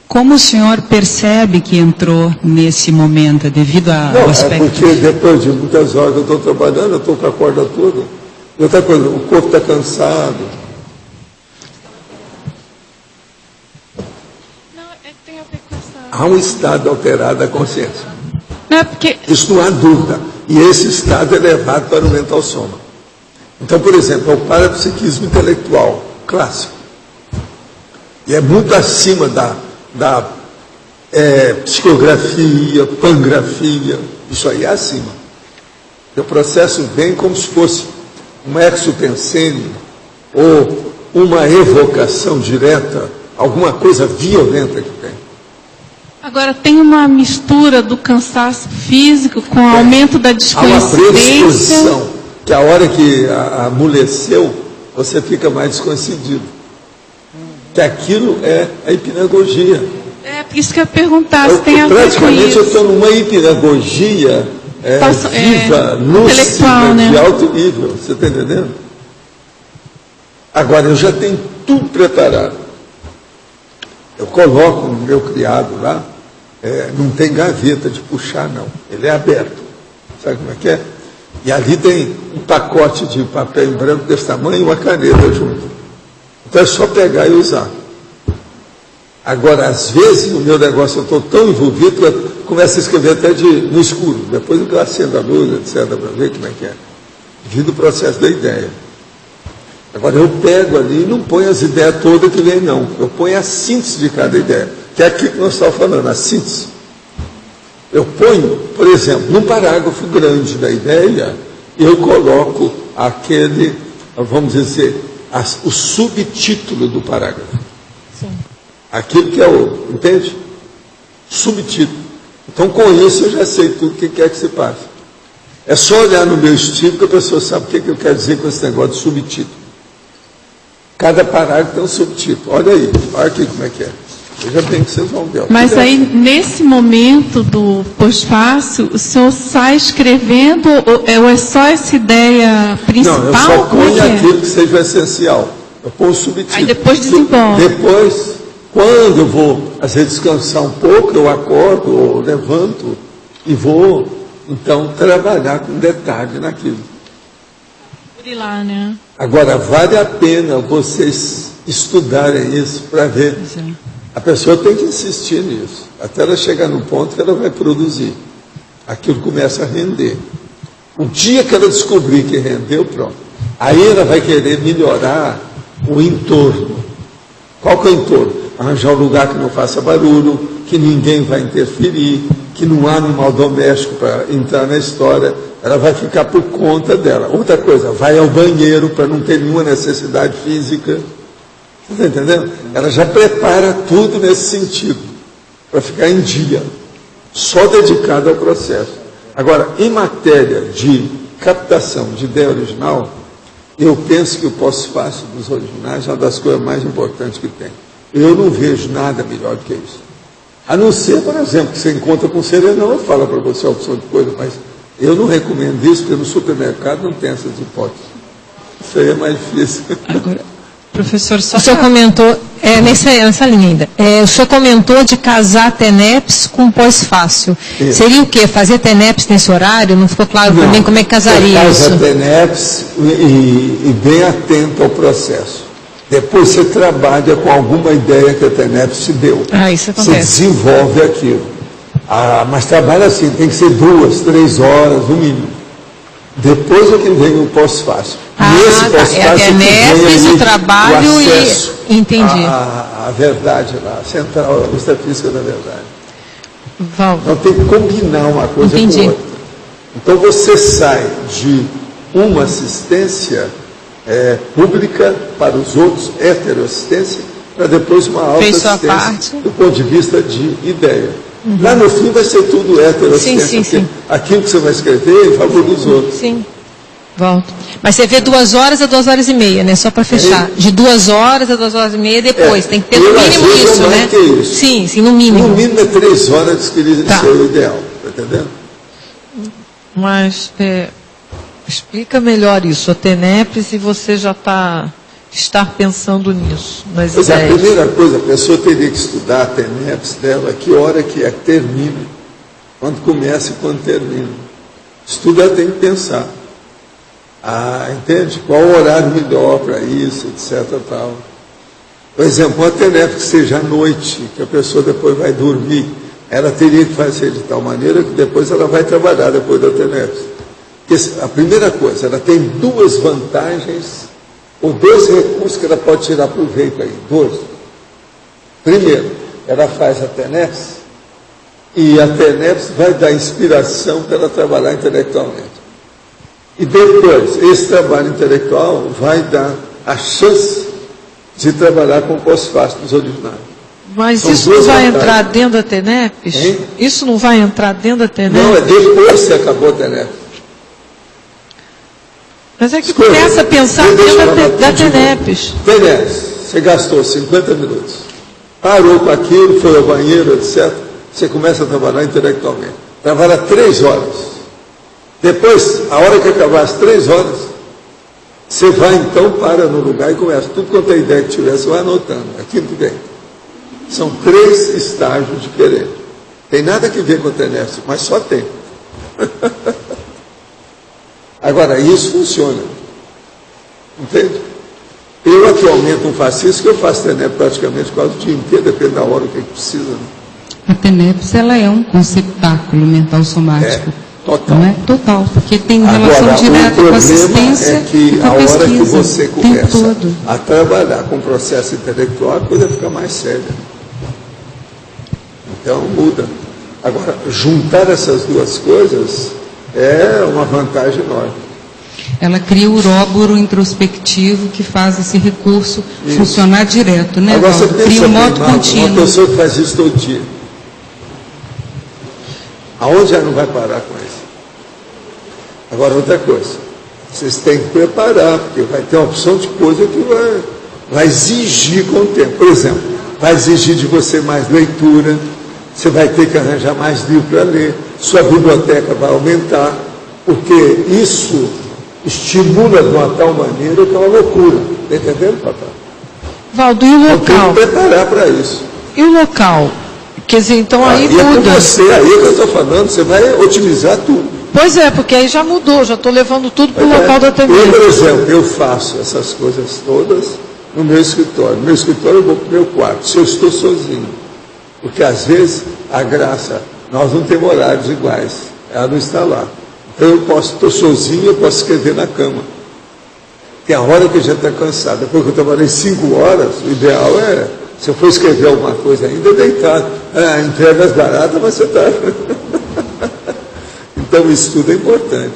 Como o senhor percebe que entrou nesse momento, devido ao aspecto... É porque depois de muitas horas que eu estou trabalhando, eu estou com a corda toda. E outra coisa, o corpo está cansado. Não, tem a ver com essa... Há um estado alterado da consciência. Não, é porque... Isso não há dúvida. E esse estado é levado para o mental soma. Então, por exemplo, é o parapsiquismo intelectual clássico. E é muito acima da psicografia, pangrafia, isso aí é acima. O processo vem como se fosse uma exopensene ou uma evocação direta, alguma coisa violenta que tem. Agora, tem uma mistura do cansaço físico com o aumento da Há uma descoincidência. predisposição que a hora que amoleceu, você fica mais descoincidido. Que aquilo é a hipnagogia. É por isso que eu ia perguntar se tem a ver com Praticamente isso. eu estou numa hipnagogia viva, lúcida, intelectual, né? de alto nível. Você está entendendo? Agora, eu já tenho tudo preparado. Eu coloco no meu criado lá, não tem gaveta de puxar, não. Ele é aberto. Sabe como é que é? E ali tem um pacote de papel em branco desse tamanho e uma caneta junto. Então é só pegar e usar. Agora, às vezes, no meu negócio eu estou tão envolvido que eu começo a escrever até no escuro. Depois eu acendo a luz, etc., para ver como é que é. Devido ao processo da ideia. Agora, eu pego ali e não ponho as ideias todas que vem, não. Eu ponho a síntese de cada ideia. Que é aquilo que nós estamos falando, a síntese. Eu ponho, por exemplo, num parágrafo grande da ideia, eu coloco aquele, vamos dizer, o subtítulo do parágrafo. Sim. Aquilo que é o, entende? Subtítulo. Então, com isso, eu já sei tudo o que quer que se passe. É só olhar no meu estilo que a pessoa sabe o que eu quero dizer com esse negócio de subtítulo. Cada parágrafo tem um subtítulo. Olha aí, olha aqui como é que é. Veja bem que vocês vão ver. Mas aí, nesse momento do pós-fácil, o senhor sai escrevendo ou é só essa ideia principal? Não, eu só Como é ponho que é? aquilo que seja essencial. Eu ponho o subtítulo. Aí depois desenvolve. Depois, quando eu vou, às vezes, descansar um pouco, eu acordo, ou levanto e vou, então, trabalhar com detalhe naquilo. Por ir lá, né? Agora, vale a pena vocês estudarem isso para ver. Pois é. A pessoa tem que insistir nisso, até ela chegar no ponto que ela vai produzir. Aquilo começa a render. O dia que ela descobrir que rendeu, pronto. Aí ela vai querer melhorar o entorno. Qual que é o entorno? Arranjar um lugar que não faça barulho, que ninguém vai interferir, que não há animal doméstico para entrar na história. Ela vai ficar por conta dela. Outra coisa, vai ao banheiro para não ter nenhuma necessidade física. Você está entendendo? Ela já prepara tudo nesse sentido, para ficar em dia, só dedicada ao processo. Agora, em matéria de captação de ideia original, eu penso que o pós-fácil dos originais é uma das coisas mais importantes que tem. Eu não vejo nada melhor do que isso. A não ser, por exemplo, que você encontra com o Serenão, eu falo para você a opção de coisa, mas eu não recomendo isso, porque no supermercado não tem essas hipóteses. Isso aí é mais difícil. Agora, professor, só O senhor comentou, nessa linha ainda, o senhor comentou de casar TENEPS com pós-fácil. Isso. Seria o quê? Fazer TENEPS nesse horário? Não ficou claro para mim como é que casaria você isso. faz a TENEPS e bem atento ao processo. Depois você trabalha com alguma ideia que a TENEPS te deu. Ah, isso Você acontece. desenvolve aquilo. Mas trabalha assim, tem que ser 2, 3 horas, no mínimo. Depois é que vem o pós-fácil. Nesse tá. pós-fácil É a TENEPS, aí o trabalho o e... acesso Entendi. à verdade lá, a central, a metafísica da verdade. Val, Então tem que combinar uma coisa Entendi. com outra. Então você sai de uma assistência pública para os outros, heteroassistência, para depois uma Fez sua autoassistência parte. do ponto de vista de ideia. Lá no fim vai ser tudo heteroassistência, Sim, sim, porque aquilo que você vai escrever é em favor dos outros. sim. Volto. Mas você vê 2 horas a 2 horas e meia, né? Só para fechar. De 2 horas a 2 horas e meia depois. Tem que ter no eu, às mínimo vezes, isso, eu né? mais que isso. Sim, sim, no mínimo. No mínimo é 3 horas que ele Tá. ser o ideal, tá entendendo? Mas explica melhor isso, a TENEPS, e você já está pensando nisso, nas Pois é, a ideias. primeira coisa, a pessoa teria que estudar a TENEPS dela, que hora que é que termina, quando começa e quando termina. Estudar tem que pensar. Entende? Qual o horário melhor para isso, etc. Tal. Por exemplo, uma TENEPS que seja à noite, que a pessoa depois vai dormir, ela teria que fazer de tal maneira que depois ela vai trabalhar depois da TENEPS. Porque a primeira coisa, ela tem 2 vantagens, ou 2 recursos que ela pode tirar proveito aí. 2. Primeiro, ela faz a TENEPS, e a TENEPS vai dar inspiração para ela trabalhar intelectualmente. E depois, esse trabalho intelectual vai dar a chance de trabalhar com o pós-fácil dos originais. Mas São isso não 2 vai vantagens. entrar dentro da TENEPS? Hein? Isso não vai entrar dentro da TENEPS? Não, é depois que acabou a TENEPS. Mas é que Escolha. começa a pensar Deixa dentro eu falar da contigo. TENEPS. TENEPS, você gastou 50 minutos, parou com aquilo, foi ao banheiro, etc. Você começa a trabalhar intelectualmente. Trabalha 3 horas. Depois, a hora que acabar as 3 horas, você vai então, para no lugar e começa. Tudo quanto é ideia que tiver, você vai anotando. Aquilo que vem. São 3 estágios de querer. Tem nada que ver com a TENEPS, mas só tem. Agora, isso funciona. Entende? Eu atualmente não faço isso, que eu faço TENEPS praticamente quase o dia inteiro, depende da hora que precisa. Né? A TENEPS, ela é um conceptáculo mental somático. Total. Não é? Total, porque tem Agora, relação o direta com a problema assistência é que e com a a hora pesquisa. que você o tempo começa todo. a trabalhar com o processo intelectual, a coisa fica mais séria. Então, muda. Agora, juntar essas duas coisas é uma vantagem enorme. Ela cria o uróboro introspectivo que faz esse recurso funcionar direto, né, Agora, Valdo? você Cria um modo uma contínuo. pessoa que faz isso todo dia. Aonde ela não vai parar com isso? Agora, outra coisa. Vocês têm que preparar, porque vai ter uma opção de coisa que vai exigir com o tempo. Por exemplo, vai exigir de você mais leitura, você vai ter que arranjar mais livro para ler, sua biblioteca vai aumentar, porque isso estimula de uma tal maneira que é uma loucura. Está entendendo, papai? Valdo, e o Então, tem local? que preparar para isso. E o local? Quer dizer, então aí E é com muda. você, aí que eu estou falando, você vai otimizar tudo. Pois é, porque aí já mudou, já estou levando tudo para o local da Eu, TV. por exemplo, eu faço essas coisas todas no meu escritório. No meu escritório eu vou para o meu quarto, se eu estou sozinho. Porque às vezes a graça, nós não temos horários iguais, ela não está lá. Então eu estou sozinho, eu posso escrever na cama. Tem a hora que a gente está cansado. Depois que eu trabalhei 5 horas, o ideal é, se eu for escrever alguma coisa ainda, deitado. Entregas baratas, mas você está. Então isso tudo é importante.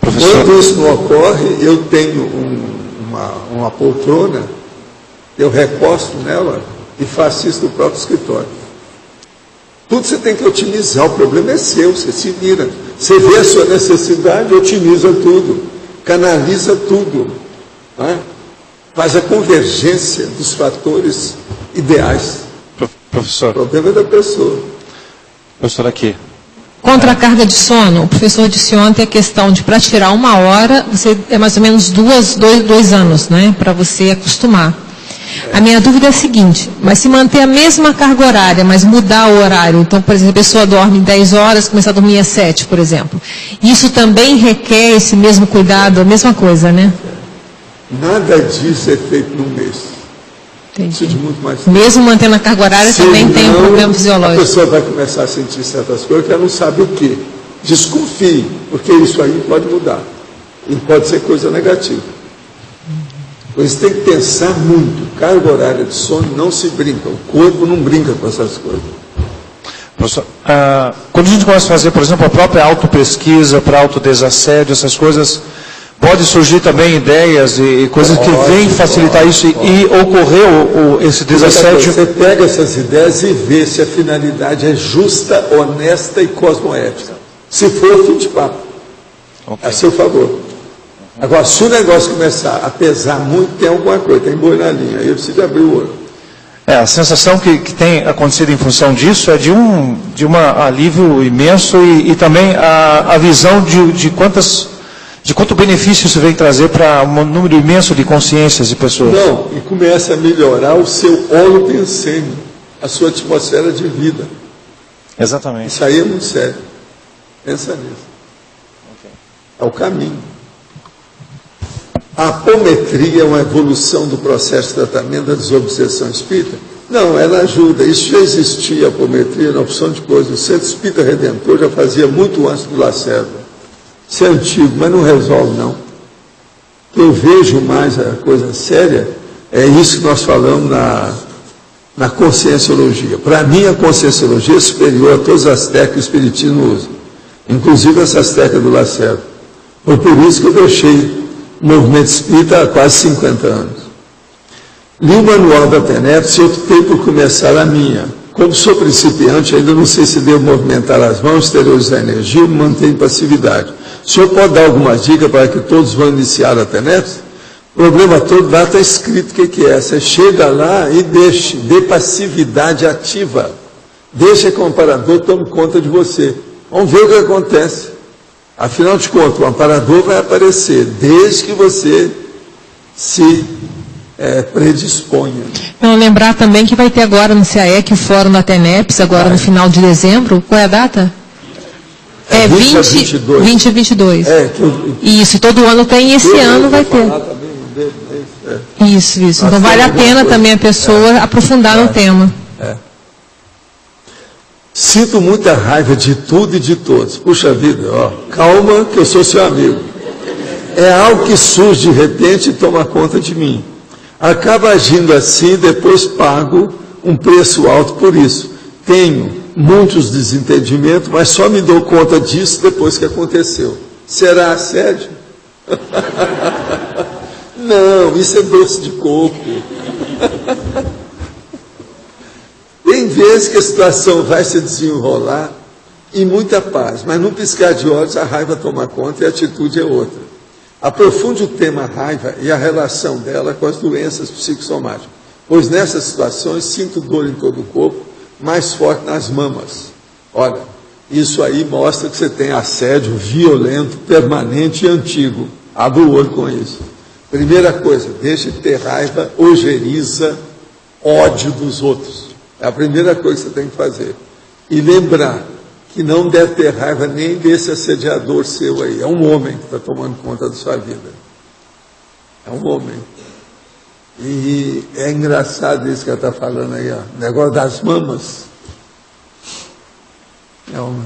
Professor. Quando isso não ocorre, eu tenho uma poltrona, eu recosto nela e faço isso no próprio escritório. Tudo você tem que otimizar, o problema é seu, você se vira. Você vê a sua necessidade, otimiza tudo, canaliza tudo, né? Faz a convergência dos fatores ideais. Professor. O problema é da pessoa. Professor, aqui. Contra a carga de sono, o professor disse ontem a questão de para tirar 1 hora, você é mais ou menos 2 anos, né, para você acostumar. A minha dúvida é a seguinte, mas se manter a mesma carga horária, mas mudar o horário, então, por exemplo, a pessoa dorme 10 horas, começar a dormir às 7, por exemplo, isso também requer esse mesmo cuidado, a mesma coisa, né? Nada disso é feito num mês. Precisa de muito mais tempo. Mesmo mantendo a carga horária, também tem um problema A fisiológico. pessoa vai começar a sentir certas coisas que ela não sabe o quê. Desconfie, porque isso aí pode mudar. E pode ser coisa negativa. Você tem que pensar muito. Carga horária de sono não se brinca. O corpo não brinca com essas coisas. Professor, quando a gente começa a fazer, por exemplo, a própria autopesquisa para autodesassédio, essas coisas, pode surgir também ideias e coisas que vêm facilitar isso e ocorrer esse desassédio. Você pega essas ideias e vê se a finalidade é justa, honesta e cosmoética. Se for, fim de papo. É a seu favor. Agora, se o negócio começar a pesar muito, tem alguma coisa, tem boi na linha, aí eu preciso abrir o olho. A sensação que tem acontecido em função disso é de um alívio imenso e também a visão de quanto benefício isso vem trazer para um número imenso de consciências de pessoas. Não, e começa a melhorar o seu holopensene, a sua atmosfera de vida. Exatamente. Isso aí é muito sério. Pensa nisso. É o caminho. A apometria é uma evolução do processo de tratamento da desobsessão espírita? Não, ela ajuda. Isso já existia, a apometria, na opção de coisas. O Centro Espírita Redentor já fazia muito antes do Lacerda. Isso é antigo, mas não resolve, não. O que eu vejo mais a coisa séria é isso que nós falamos na conscienciologia. Para mim, a conscienciologia é superior a todas as técnicas que o Espiritismo usa, inclusive essas técnicas do Lacerda. Foi por isso que eu deixei o movimento espírita há quase 50 anos. Li o manual da TENEPS e optei por começar a minha. Como sou principiante, ainda não sei se devo movimentar as mãos, exteriorizar a energia ou manter em passividade. O senhor pode dar alguma dica para que todos vão iniciar a TENEPS? O problema todo lá está escrito o que é. Você chega lá e dê passividade ativa. Deixa que o amparador tome conta de você. Vamos ver o que acontece. Afinal de contas, o amparador vai aparecer desde que você se predisponha. Então, lembrar também que vai ter agora no CAEC o fórum da TENEPS, agora no final de dezembro. Qual é a data? 20 a 22. 20 a 22. Isso, todo ano tem, esse ano vai ter. Isso. Então vale a pena também a pessoa aprofundar no tema. Sinto muita raiva de tudo e de todos. Puxa vida, calma que eu sou seu amigo. É algo que surge de repente e toma conta de mim. Acaba agindo assim e depois pago um preço alto por isso. Tenho muitos desentendimentos, mas só me dou conta disso depois que aconteceu. Será assédio? Não, isso é doce de coco. Tem vezes que a situação vai se desenrolar em muita paz, mas num piscar de olhos a raiva toma conta e a atitude é outra. Aprofunde o tema raiva e a relação dela com as doenças psicossomáticas, pois nessas situações sinto dor em todo o corpo, mais forte nas mamas. Olha, isso aí mostra que você tem assédio violento, permanente e antigo. Abre o olho com isso. Primeira coisa, deixe de ter raiva, ojeriza, ódio dos outros. É a primeira coisa que você tem que fazer. E lembrar que não deve ter raiva nem desse assediador seu aí. É um homem que está tomando conta da sua vida. É um homem. E é engraçado isso que ela está falando aí, ó. O negócio das mamas. É uma.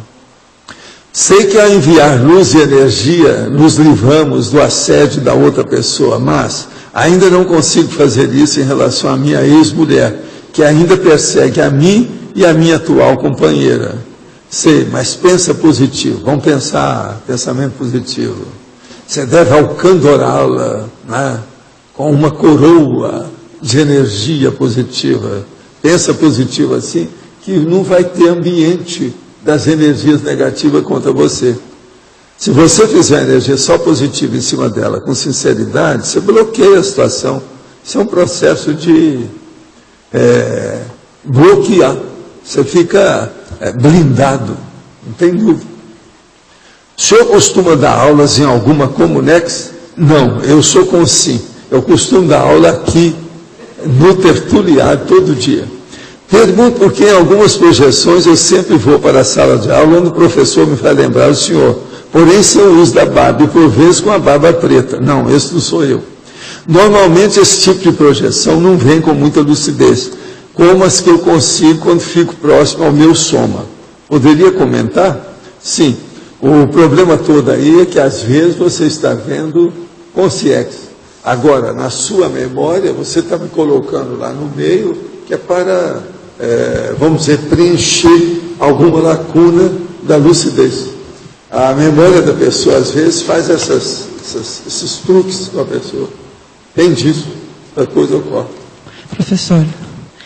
Sei que ao enviar luz e energia, nos livramos do assédio da outra pessoa, mas ainda não consigo fazer isso em relação à minha ex-mulher, que ainda persegue a mim e a minha atual companheira. Sei, mas pensa positivo, vamos pensar pensamento positivo. Você deve alcandorá-la, né, com uma coroa de energia positiva. Pensa positivo assim, que não vai ter ambiente das energias negativas contra você. Se você fizer energia só positiva em cima dela, com sinceridade, você bloqueia a situação. Isso é um processo de bloquear. Você fica blindado, não tem dúvida. O senhor costuma dar aulas em alguma Comunex? Não, eu sou com sim. Eu costumo dar aula aqui, no Tertuliário, todo dia. Pergunto porque em algumas projeções eu sempre vou para a sala de aula onde o professor me vai lembrar o senhor, porém sem o uso da barba e por vezes com a barba preta. Não, esse não sou eu. Normalmente esse tipo de projeção não vem com muita lucidez, como as que eu consigo quando fico próximo ao meu soma. Poderia comentar? Sim. O problema todo aí é que às vezes você está vendo consciência. Agora, na sua memória, você está me colocando lá no meio, que é para, vamos dizer, preencher alguma lacuna da lucidez. A memória da pessoa, às vezes, faz esses truques com a pessoa. Tem disso, a coisa ocorre. Professor,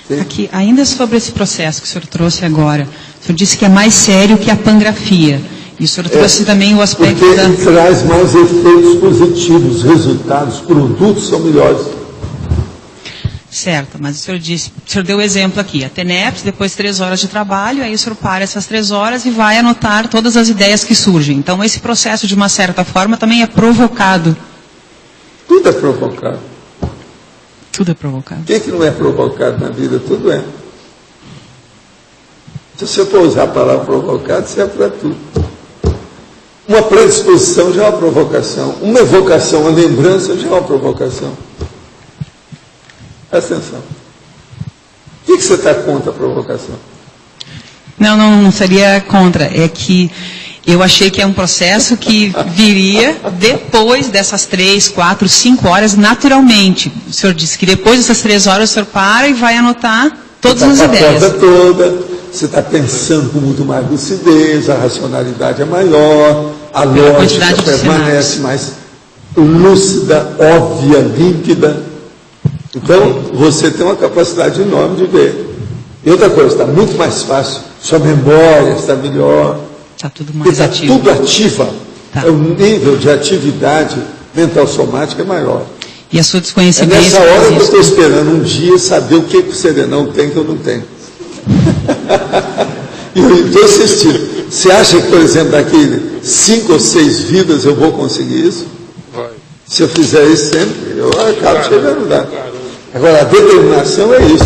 sim? Aqui, ainda sobre esse processo que o senhor trouxe agora, o senhor disse que é mais sério que a pangrafia. E o senhor trouxe também o aspecto porque ele traz mais efeitos positivos, resultados, produtos são melhores. Certo, mas o senhor deu o exemplo aqui, a TENEPS, depois 3 horas de trabalho, aí o senhor para essas 3 horas e vai anotar todas as ideias que surgem. Então esse processo, de uma certa forma, também é provocado. Tudo é provocado. Tudo é provocado. O que não é provocado na vida? Tudo é. Se você for usar a palavra provocado, serve para tudo. Uma predisposição já é uma provocação. Uma evocação, uma lembrança já é uma provocação. Presta atenção. O que você está contra a provocação? Não seria contra. É que eu achei que é um processo que viria depois dessas 3, 4, 5 horas, naturalmente. O senhor disse que depois dessas 3 horas o senhor para e vai anotar todas as ideias. A toda. Você está pensando com muito mais lucidez, a racionalidade é maior, a lógica permanece mais lúcida, óbvia, límpida. Então, você tem uma capacidade enorme de ver. E outra coisa, está muito mais fácil, sua memória está melhor. Está tudo mais ativo. Está tudo ativa. Tá. O nível de atividade mental somática é maior. E a sua desconhecimento... É nessa hora que eu estou esperando um dia saber o que o Serenão tem que eu não tenho. E eu estou assistindo. Você acha que, por exemplo, daqui 5 ou 6 vidas eu vou conseguir isso? Vai. Se eu fizer isso sempre, eu acabo chegando lá. Agora, a determinação é isso.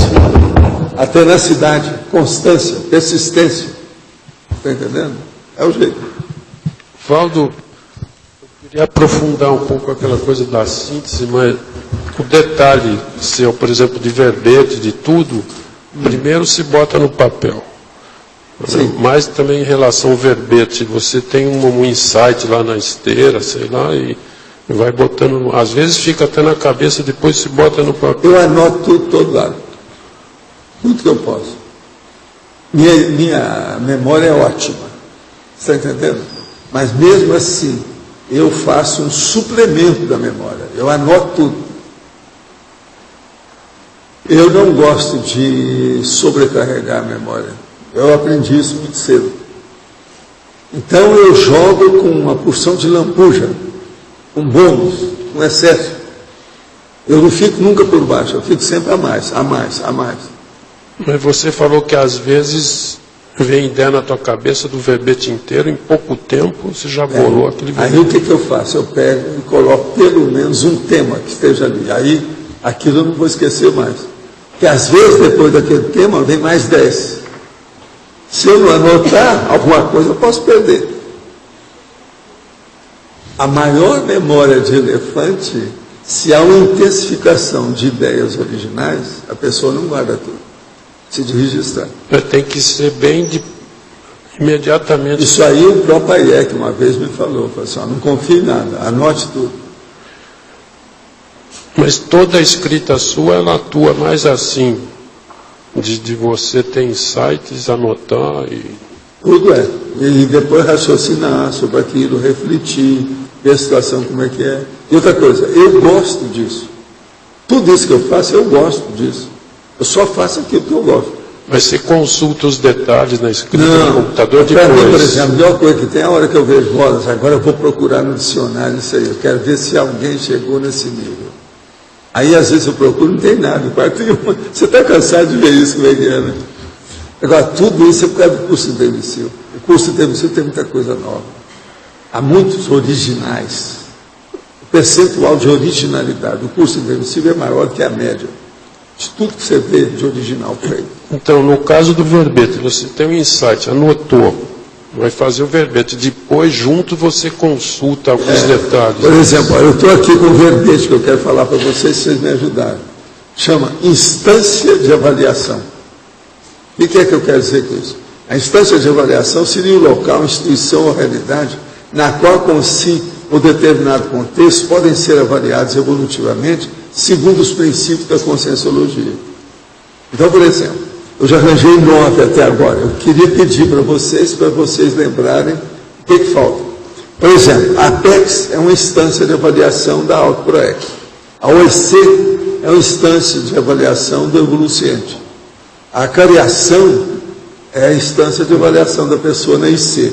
A tenacidade, constância, persistência. Está entendendo? É o jeito. Valdo, eu queria aprofundar um pouco aquela coisa da síntese, mas o detalhe seu, por exemplo, de verbete, de tudo, primeiro se bota no papel. Sim. Mas também em relação ao verbete, você tem um insight lá na esteira, sei lá, e vai botando, às vezes fica até na cabeça, depois se bota no papel. Eu anoto tudo todo lado. Tudo que eu posso. Minha memória é ótima, está entendendo? Mas mesmo assim, eu faço um suplemento da memória, eu anoto tudo. Eu não gosto de sobrecarregar a memória, eu aprendi isso muito cedo. Então eu jogo com uma porção de lambuja, com bônus, com excesso. Eu não fico nunca por baixo, eu fico sempre a mais. Mas você falou que às vezes vem ideia na tua cabeça do verbete inteiro, em pouco tempo você já bolou aquele verbete. Aí o que eu faço? Eu pego e coloco pelo menos um tema que esteja ali. Aí aquilo eu não vou esquecer mais. Porque às vezes depois daquele tema vem mais 10. Se eu não anotar alguma coisa eu posso perder. A maior memória de elefante, se há uma intensificação de ideias originais, a pessoa não guarda tudo. Se de registrar. Tem que ser bem imediatamente. Isso aí o próprio Hayek uma vez me falou assim, não confie em nada, anote tudo. Mas toda a escrita sua, ela atua mais assim, de você ter insights, anotar e... Tudo é. E depois raciocinar sobre aquilo, refletir, ver a situação como é que é. E outra coisa, eu gosto disso. Tudo isso que eu faço, eu gosto disso. Eu só faço aquilo que eu gosto. Mas você consulta os detalhes na escrita no computador depois? Para mim, por exemplo, a melhor coisa que tem é a hora que eu vejo bolas. Agora eu vou procurar no dicionário isso aí. Eu quero ver se alguém chegou nesse nível. Aí, às vezes, eu procuro, não tem nada. Você está cansado de ver isso, como é que é, né? Agora, tudo isso é por causa do curso de Debussy. O curso de Debussy tem muita coisa nova. Há muitos originais. O percentual de originalidade do curso de Debussy é maior que a média de tudo que você vê de original por aí. Então, no caso do verbete, você tem um insight, anotou, vai fazer o verbete, depois, junto, você consulta alguns detalhes. Por exemplo, eu estou aqui com um verbete que eu quero falar para vocês, se vocês me ajudarem. Chama instância de avaliação. O que é que eu quero dizer com isso? A instância de avaliação seria o local, instituição ou realidade na qual consi ou determinado contexto podem ser avaliados evolutivamente segundo os princípios da conscienciologia. Então, por exemplo, eu já arranjei 9 até agora. Eu queria pedir para vocês lembrarem o que falta. Por exemplo, a APEX é uma instância de avaliação da autoproec. A OEC é uma instância de avaliação do evoluciente. A acariação é a instância de avaliação da pessoa na IC.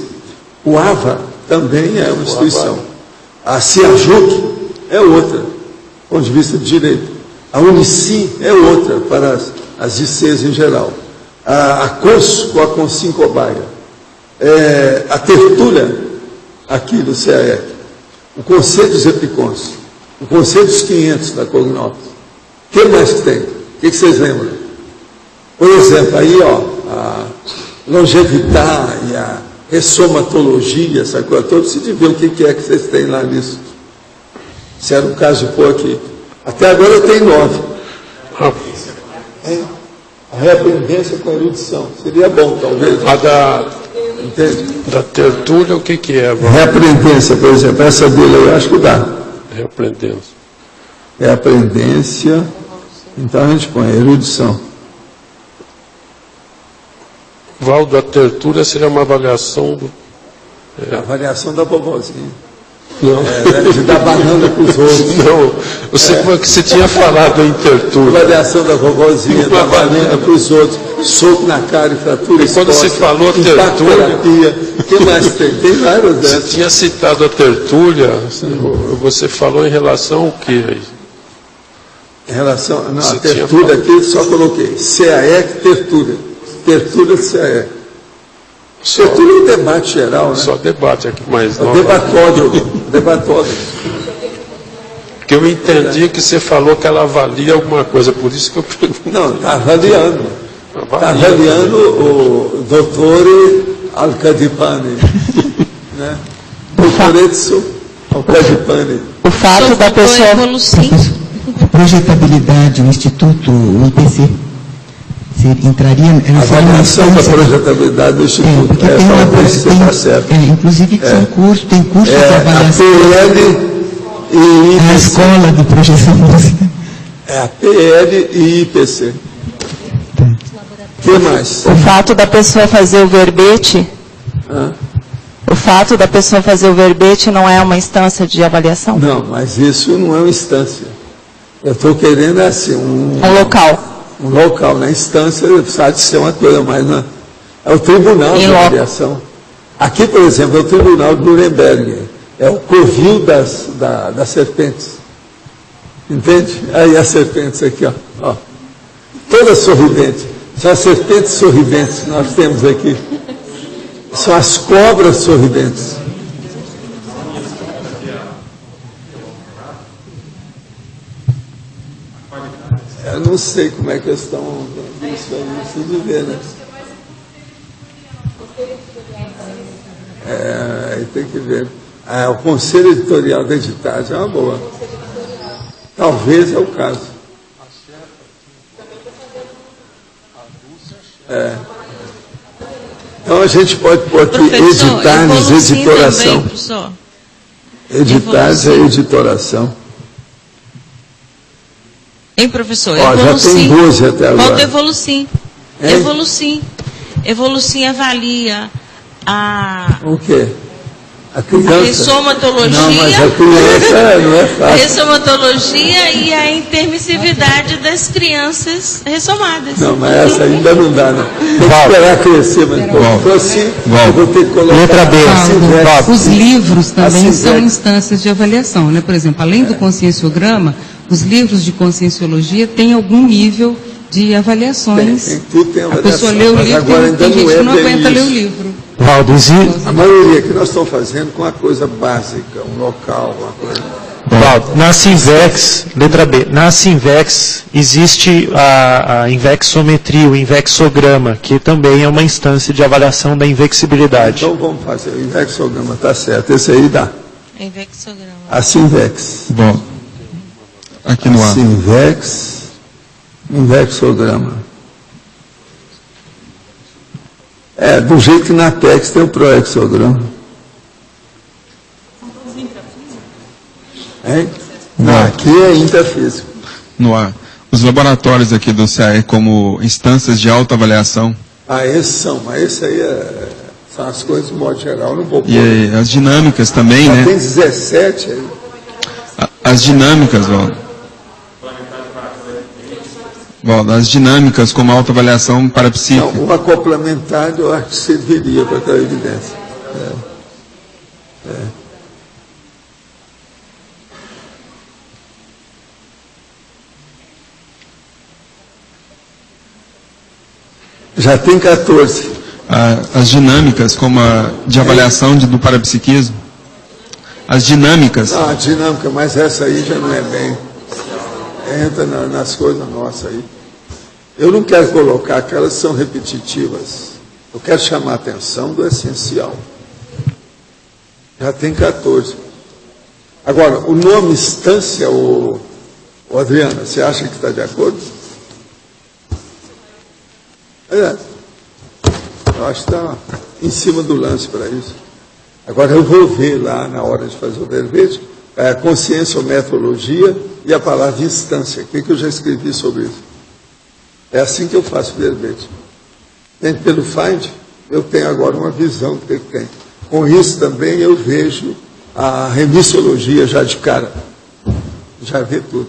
O AVA também é uma instituição. A CIAJUC é outra, do ponto de vista de direito. A Unicim é outra, para as ICs em geral. A CONSO, com a Consim Cobaia. A Tertúlia, aqui do CAEC. O Conselho dos Epicons. O Conselho dos 500 da Cognópolis. O que mais que tem? O que vocês lembram? Por exemplo, aí, a longevidade, a ressomatologia, essa coisa toda, precisa de ver o que é que vocês têm lá nisso. Se era o caso de pôr aqui. Até agora eu tenho 9. A reaprendência com a erudição. Seria bom, talvez. Da Tertúlia, o que é? Reaprendência, por exemplo, essa dele eu acho que dá. Reaprendência. Reaprendência, então a gente põe erudição. Val da Tertúlia seria uma avaliação do... A avaliação da vovozinha. Não. De dar banana para os outros. Não, você tinha falado em Tertúlia. Avaliação da vovozinha, dar banana para os outros, soco na cara e fratura exposta. Quando você falou Tertúlia... O que mais tem? Tem várias dessas. Você tinha citado a Tertúlia, você falou em relação ao quê aí? Em relação... Não, a Tertúlia aqui só coloquei. CAEC, Tertúlia. Tertúlia de CAEC. Tertúlia é um debate geral, né? Só debate aqui, mas não... Debatódromo. Porque eu entendi que você falou que ela avalia alguma coisa, por isso que eu perguntei. Não, está avaliando. Está avaliando o doutor Al-Kadipani. Né? Doutoretsu Al-Kadipani. O fato da pessoa... A projetabilidade, o Instituto, o IPC, entraria... A avaliação da projetabilidade do Instituto. Porque tem uma coisa, inclusive tem curso de avaliação. A PL e IPC. A escola de projeção. É a PL e IPC. que mais? O fato da pessoa fazer o verbete, o fato da pessoa fazer o verbete não é uma instância de avaliação? Não, mas isso não é uma instância. Eu estou querendo assim, um local. Um local, na instância precisa de ser uma coisa mais... É o tribunal de avaliação. Aqui, por exemplo, é o tribunal de Nuremberg. É o covil das serpentes. Entende? Aí as serpentes aqui, ó. Todas sorridentes. São as serpentes sorridentes que nós temos aqui. São as cobras sorridentes. Eu não sei como é que eles estão. Isso aí não preciso ver, né? Aí tem que ver. O conselho editorial da editagem é uma boa. Talvez é o caso. Então a gente pode pôr aqui editagens, editoração. Editagens e editoração. Hein, professor? Já tem 12 até agora. Falta Evolucim. Evolucim avalia o quê? A criança? A ressomatologia. Não, mas a criança não é fácil. A ressomatologia e a intermissividade das crianças ressomadas. Não, mas essa ainda não dá, né? Tem que esperar crescer, mas então assim, eu vou ter que colocar... Letra B. Os livros também são instâncias de avaliação, né? Por exemplo, além do conscienciograma, os livros de conscienciologia têm algum nível de avaliações. Tudo tem avaliação. A pessoa lê o livro, tem gente que não aguenta ler o livro. Valdo, a maioria que nós estamos fazendo com uma coisa básica, um local, uma coisa... Valdo, na Sinvex, letra B, na Sinvex existe a invexometria, o invexograma, que também é uma instância de avaliação da invexibilidade. Então vamos fazer o invexograma, tá certo, esse aí dá. Invexograma. A Sinvex. Bom, aqui no ar. Sinvex, invexograma. Do jeito que na PEX tem o proexograma. Não, aqui é intrafísico. No ar. Os laboratórios aqui do CAE como instâncias de autoavaliação. Esses são, mas esse aí são as coisas de modo geral, não vou pôr. E as dinâmicas também, né? Tem 17 aí. As dinâmicas, Valdo. As dinâmicas como autoavaliação parapsíquica. Não, o acoplamentar eu acho que serviria para aquela evidência. Já tem 14. As dinâmicas como a de avaliação do parapsiquismo. As dinâmicas. Não, a dinâmica, mas essa aí já não é bem. Entra nas coisas nossas aí. Eu não quero colocar aquelas que são repetitivas. Eu quero chamar a atenção do essencial. Já tem 14. Agora, o nome instância, Adriana, você acha que está de acordo? Eu acho que está em cima do lance para isso. Agora, eu vou ver lá na hora de fazer o verbete, a conscienciometologia e a palavra instância. O que eu já escrevi sobre isso? É assim que eu faço o verbete. Pelo Find, eu tenho agora uma visão do que tem. Com isso também eu vejo a remissologia já de cara. Já vê tudo.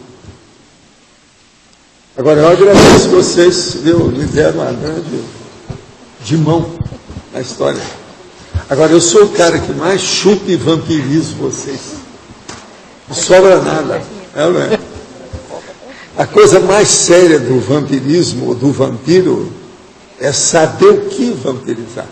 Agora eu agradeço vocês, me deram uma grande de mão na história. Agora eu sou o cara que mais chupa e vampirizo vocês. Não sobra nada. Não é? A coisa mais séria do vampirismo, do vampiro, é saber o que vampirizar.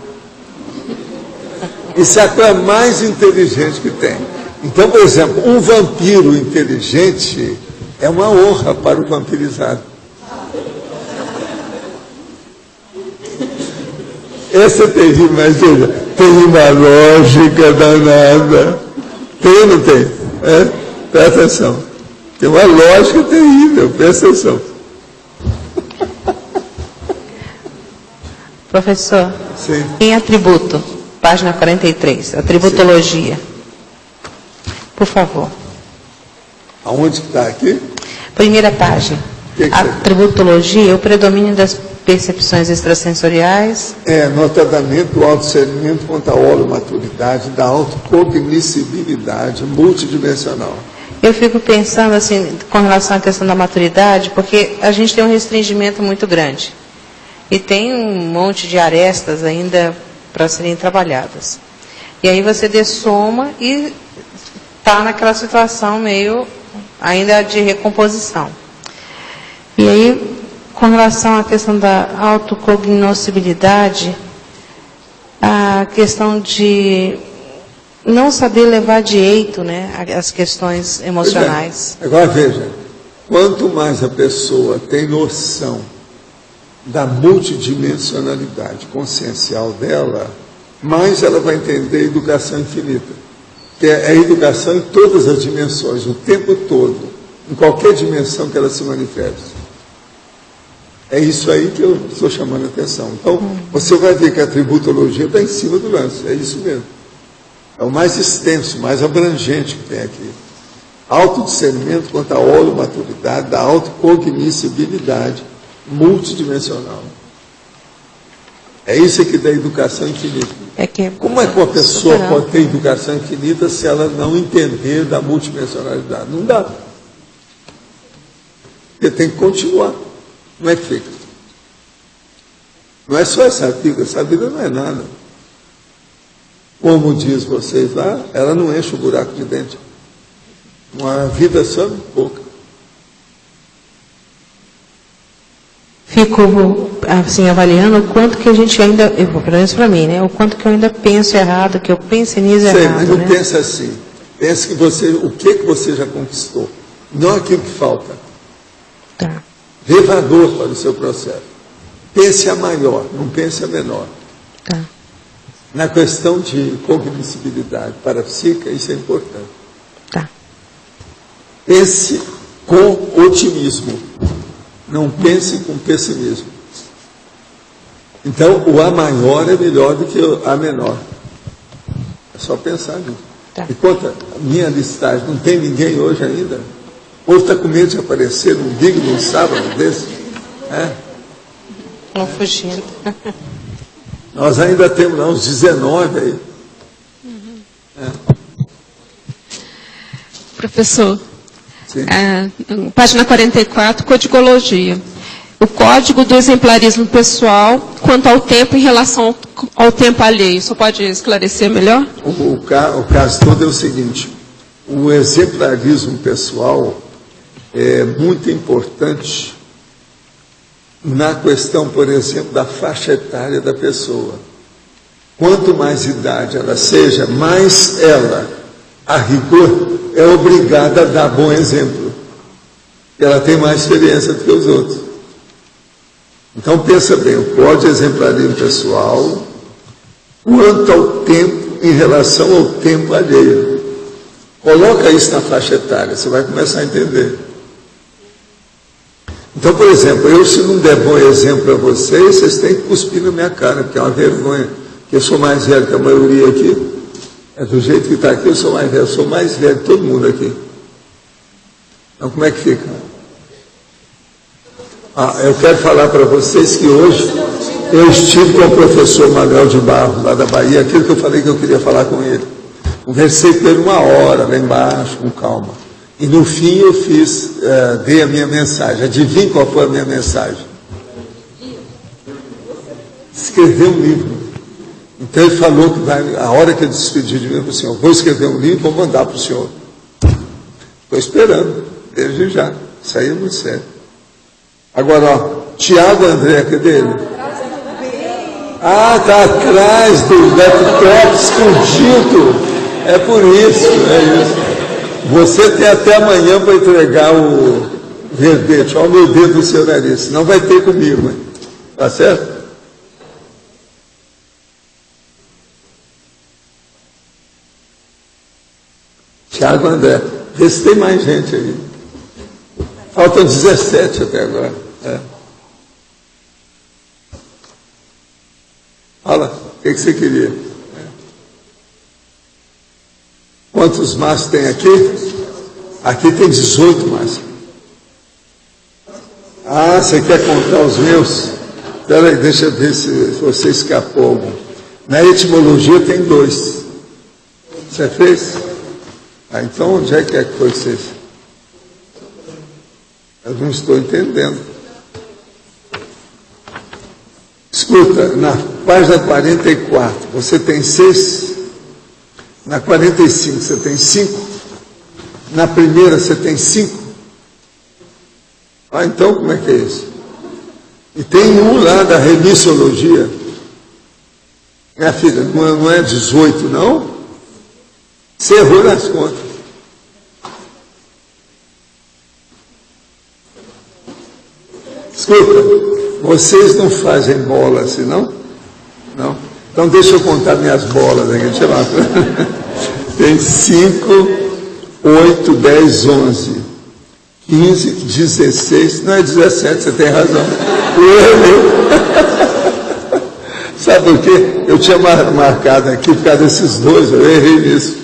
Isso é a coisa mais inteligente que tem. Então, por exemplo, um vampiro inteligente é uma honra para o vampirizado. Essa é terrível, mas veja, tem uma lógica danada. Tem ou não tem? Presta atenção. Tem uma lógica terrível, presta atenção. Professor, sim. Em atributo, página 43, atributologia. Por favor. Aonde que está aqui? Primeira página. Que atributologia, o predomínio das percepções extrasensoriais. Notadamente do autodiscernimento quanto à holomaturidade, da autocognoscibilidade multidimensional. Eu fico pensando assim, com relação à questão da maturidade, porque a gente tem um restringimento muito grande. E tem um monte de arestas ainda para serem trabalhadas. E aí você dessoma e está naquela situação meio ainda de recomposição. E aí, com relação à questão da autocognoscibilidade, a questão de não saber levar de jeito, né, as questões emocionais. Agora veja, quanto mais a pessoa tem noção da multidimensionalidade consciencial dela, mais ela vai entender a educação infinita, que é a educação em todas as dimensões, o tempo todo, em qualquer dimensão que ela se manifeste. É isso aí que eu estou chamando a atenção. Então, você vai ver que a tributologia está em cima do lance, é isso mesmo. É o mais extenso, mais abrangente que tem aqui. Autodiscernimento quanto à holomaturidade, da autocognoscibilidade multidimensional. É isso que dá educação infinita. Como é que uma pessoa pode ter educação infinita se ela não entender da multidimensionalidade? Não dá. Porque tem que continuar. Como é que fica? Não é só essa vida não é nada. Como diz vocês lá, ela não enche o buraco de dente. Uma vida só é pouca. Fico, assim, avaliando o quanto que a gente ainda, pelo menos para mim, né? O quanto que eu ainda penso errado, que eu pensenizo errado. Mas não né? pensa assim. Pensa que o que você já conquistou, não aquilo que falta. Tá. Dê valor para o seu processo. Pense a maior, não pense a menor. Tá. Na questão de cognoscibilidade parapsíquica, isso é importante. Tá. Pense com otimismo. Não pense com pessimismo. Então, o A maior é melhor do que o A menor. É só pensar nisso. Tá. E quanto a minha listagem, não tem ninguém hoje ainda? O povo está com medo de aparecer num domingo, num sábado desse? Não fugindo. Nós ainda temos lá uns 19 aí. Professor, página 44, Codigologia. O código do exemplarismo pessoal quanto ao tempo em relação ao tempo alheio. Só pode esclarecer melhor? O caso todo é o seguinte: o exemplarismo pessoal é muito importante na questão, por exemplo, da faixa etária da pessoa. Quanto mais idade ela seja, mais ela, a rigor, é obrigada a dar bom exemplo. Ela tem mais experiência do que os outros. Então, pensa bem, o código de exemplarismo pessoal, quanto ao tempo em relação ao tempo alheio. Coloca isso na faixa etária, você vai começar a entender. Então, por exemplo, eu se não der bom exemplo para vocês, vocês têm que cuspir na minha cara, porque é uma vergonha, que eu sou mais velho que a maioria aqui. É do jeito que está aqui, eu sou mais velho que todo mundo aqui. Então, como é que fica? Eu quero falar para vocês que hoje eu estive com o professor Manuel de Barros, lá da Bahia, aquilo que eu falei que eu queria falar com ele. Conversei com ele 1 hora, lá embaixo, com calma. E no fim eu dei a minha mensagem. Adivinhe qual foi a minha mensagem? Escrever um livro. Então ele falou que a hora que ele despediu de mim, ele falou assim: eu vou escrever um livro e vou mandar para o senhor. Estou esperando, desde já. Isso aí é muito sério. Agora, Tiago André, cadê ele? Está atrás do laptop escondido. É por isso, é isso. Você tem até amanhã para entregar o verbete. Olha o meu dedo no seu nariz. Senão vai ter comigo. Hein? Tá certo? Tiago André. Vê se tem mais gente aí. Faltam 17 até agora. Fala, o que você queria? Quantos mastros tem aqui? Aqui tem 18 mastros. Você quer contar os meus? Espera aí, deixa eu ver se você escapou algum. Na etimologia tem 2. Você fez? Então onde é que foi que você... Eu não estou entendendo. Escuta, na página 44, você tem 6. Na 45, você tem 5. Na primeira, você tem 5. Ah, então como é que é isso? E tem um lá da remissologia. Minha filha, não é 18, não? Você errou nas contas. Escuta, vocês não fazem bola assim, não? Não? Então deixa eu contar minhas bolas aqui. Deixa eu lá. Tem 5, 8, 10, 11, 15, 16, não é 17, você tem razão. Sabe por quê? Eu tinha marcado aqui, por causa desses 2, eu errei nisso.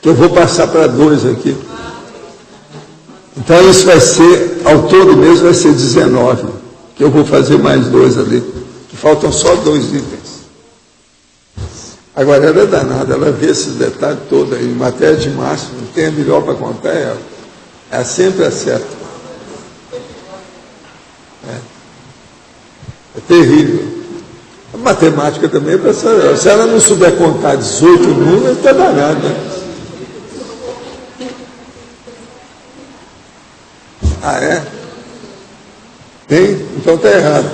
Que eu vou passar para 2 aqui. Então isso vai ser, ao todo mesmo vai ser 19. Que eu vou fazer mais 2 ali. Que faltam só 2 itens. Agora ela é danada, ela vê esses detalhes todos aí. Em matéria de máximo, quem é melhor para contar é ela. Ela sempre acerta. É terrível. A matemática também é para essa. Se ela não souber contar 18 números, está danado, né? Ah, é? Tem? Então está errado.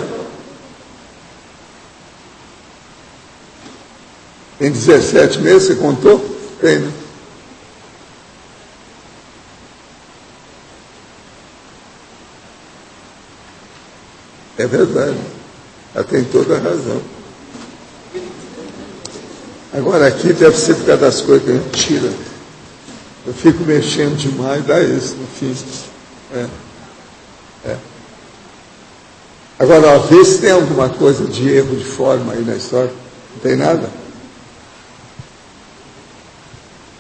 Tem 17 meses, você contou? Tem, né? É verdade. Ela tem toda a razão. Agora aqui deve ser por causa das coisas que a gente tira. Eu fico mexendo demais, dá isso no fim. Agora, ó, vê se tem alguma coisa de erro de forma aí na história. Não tem nada?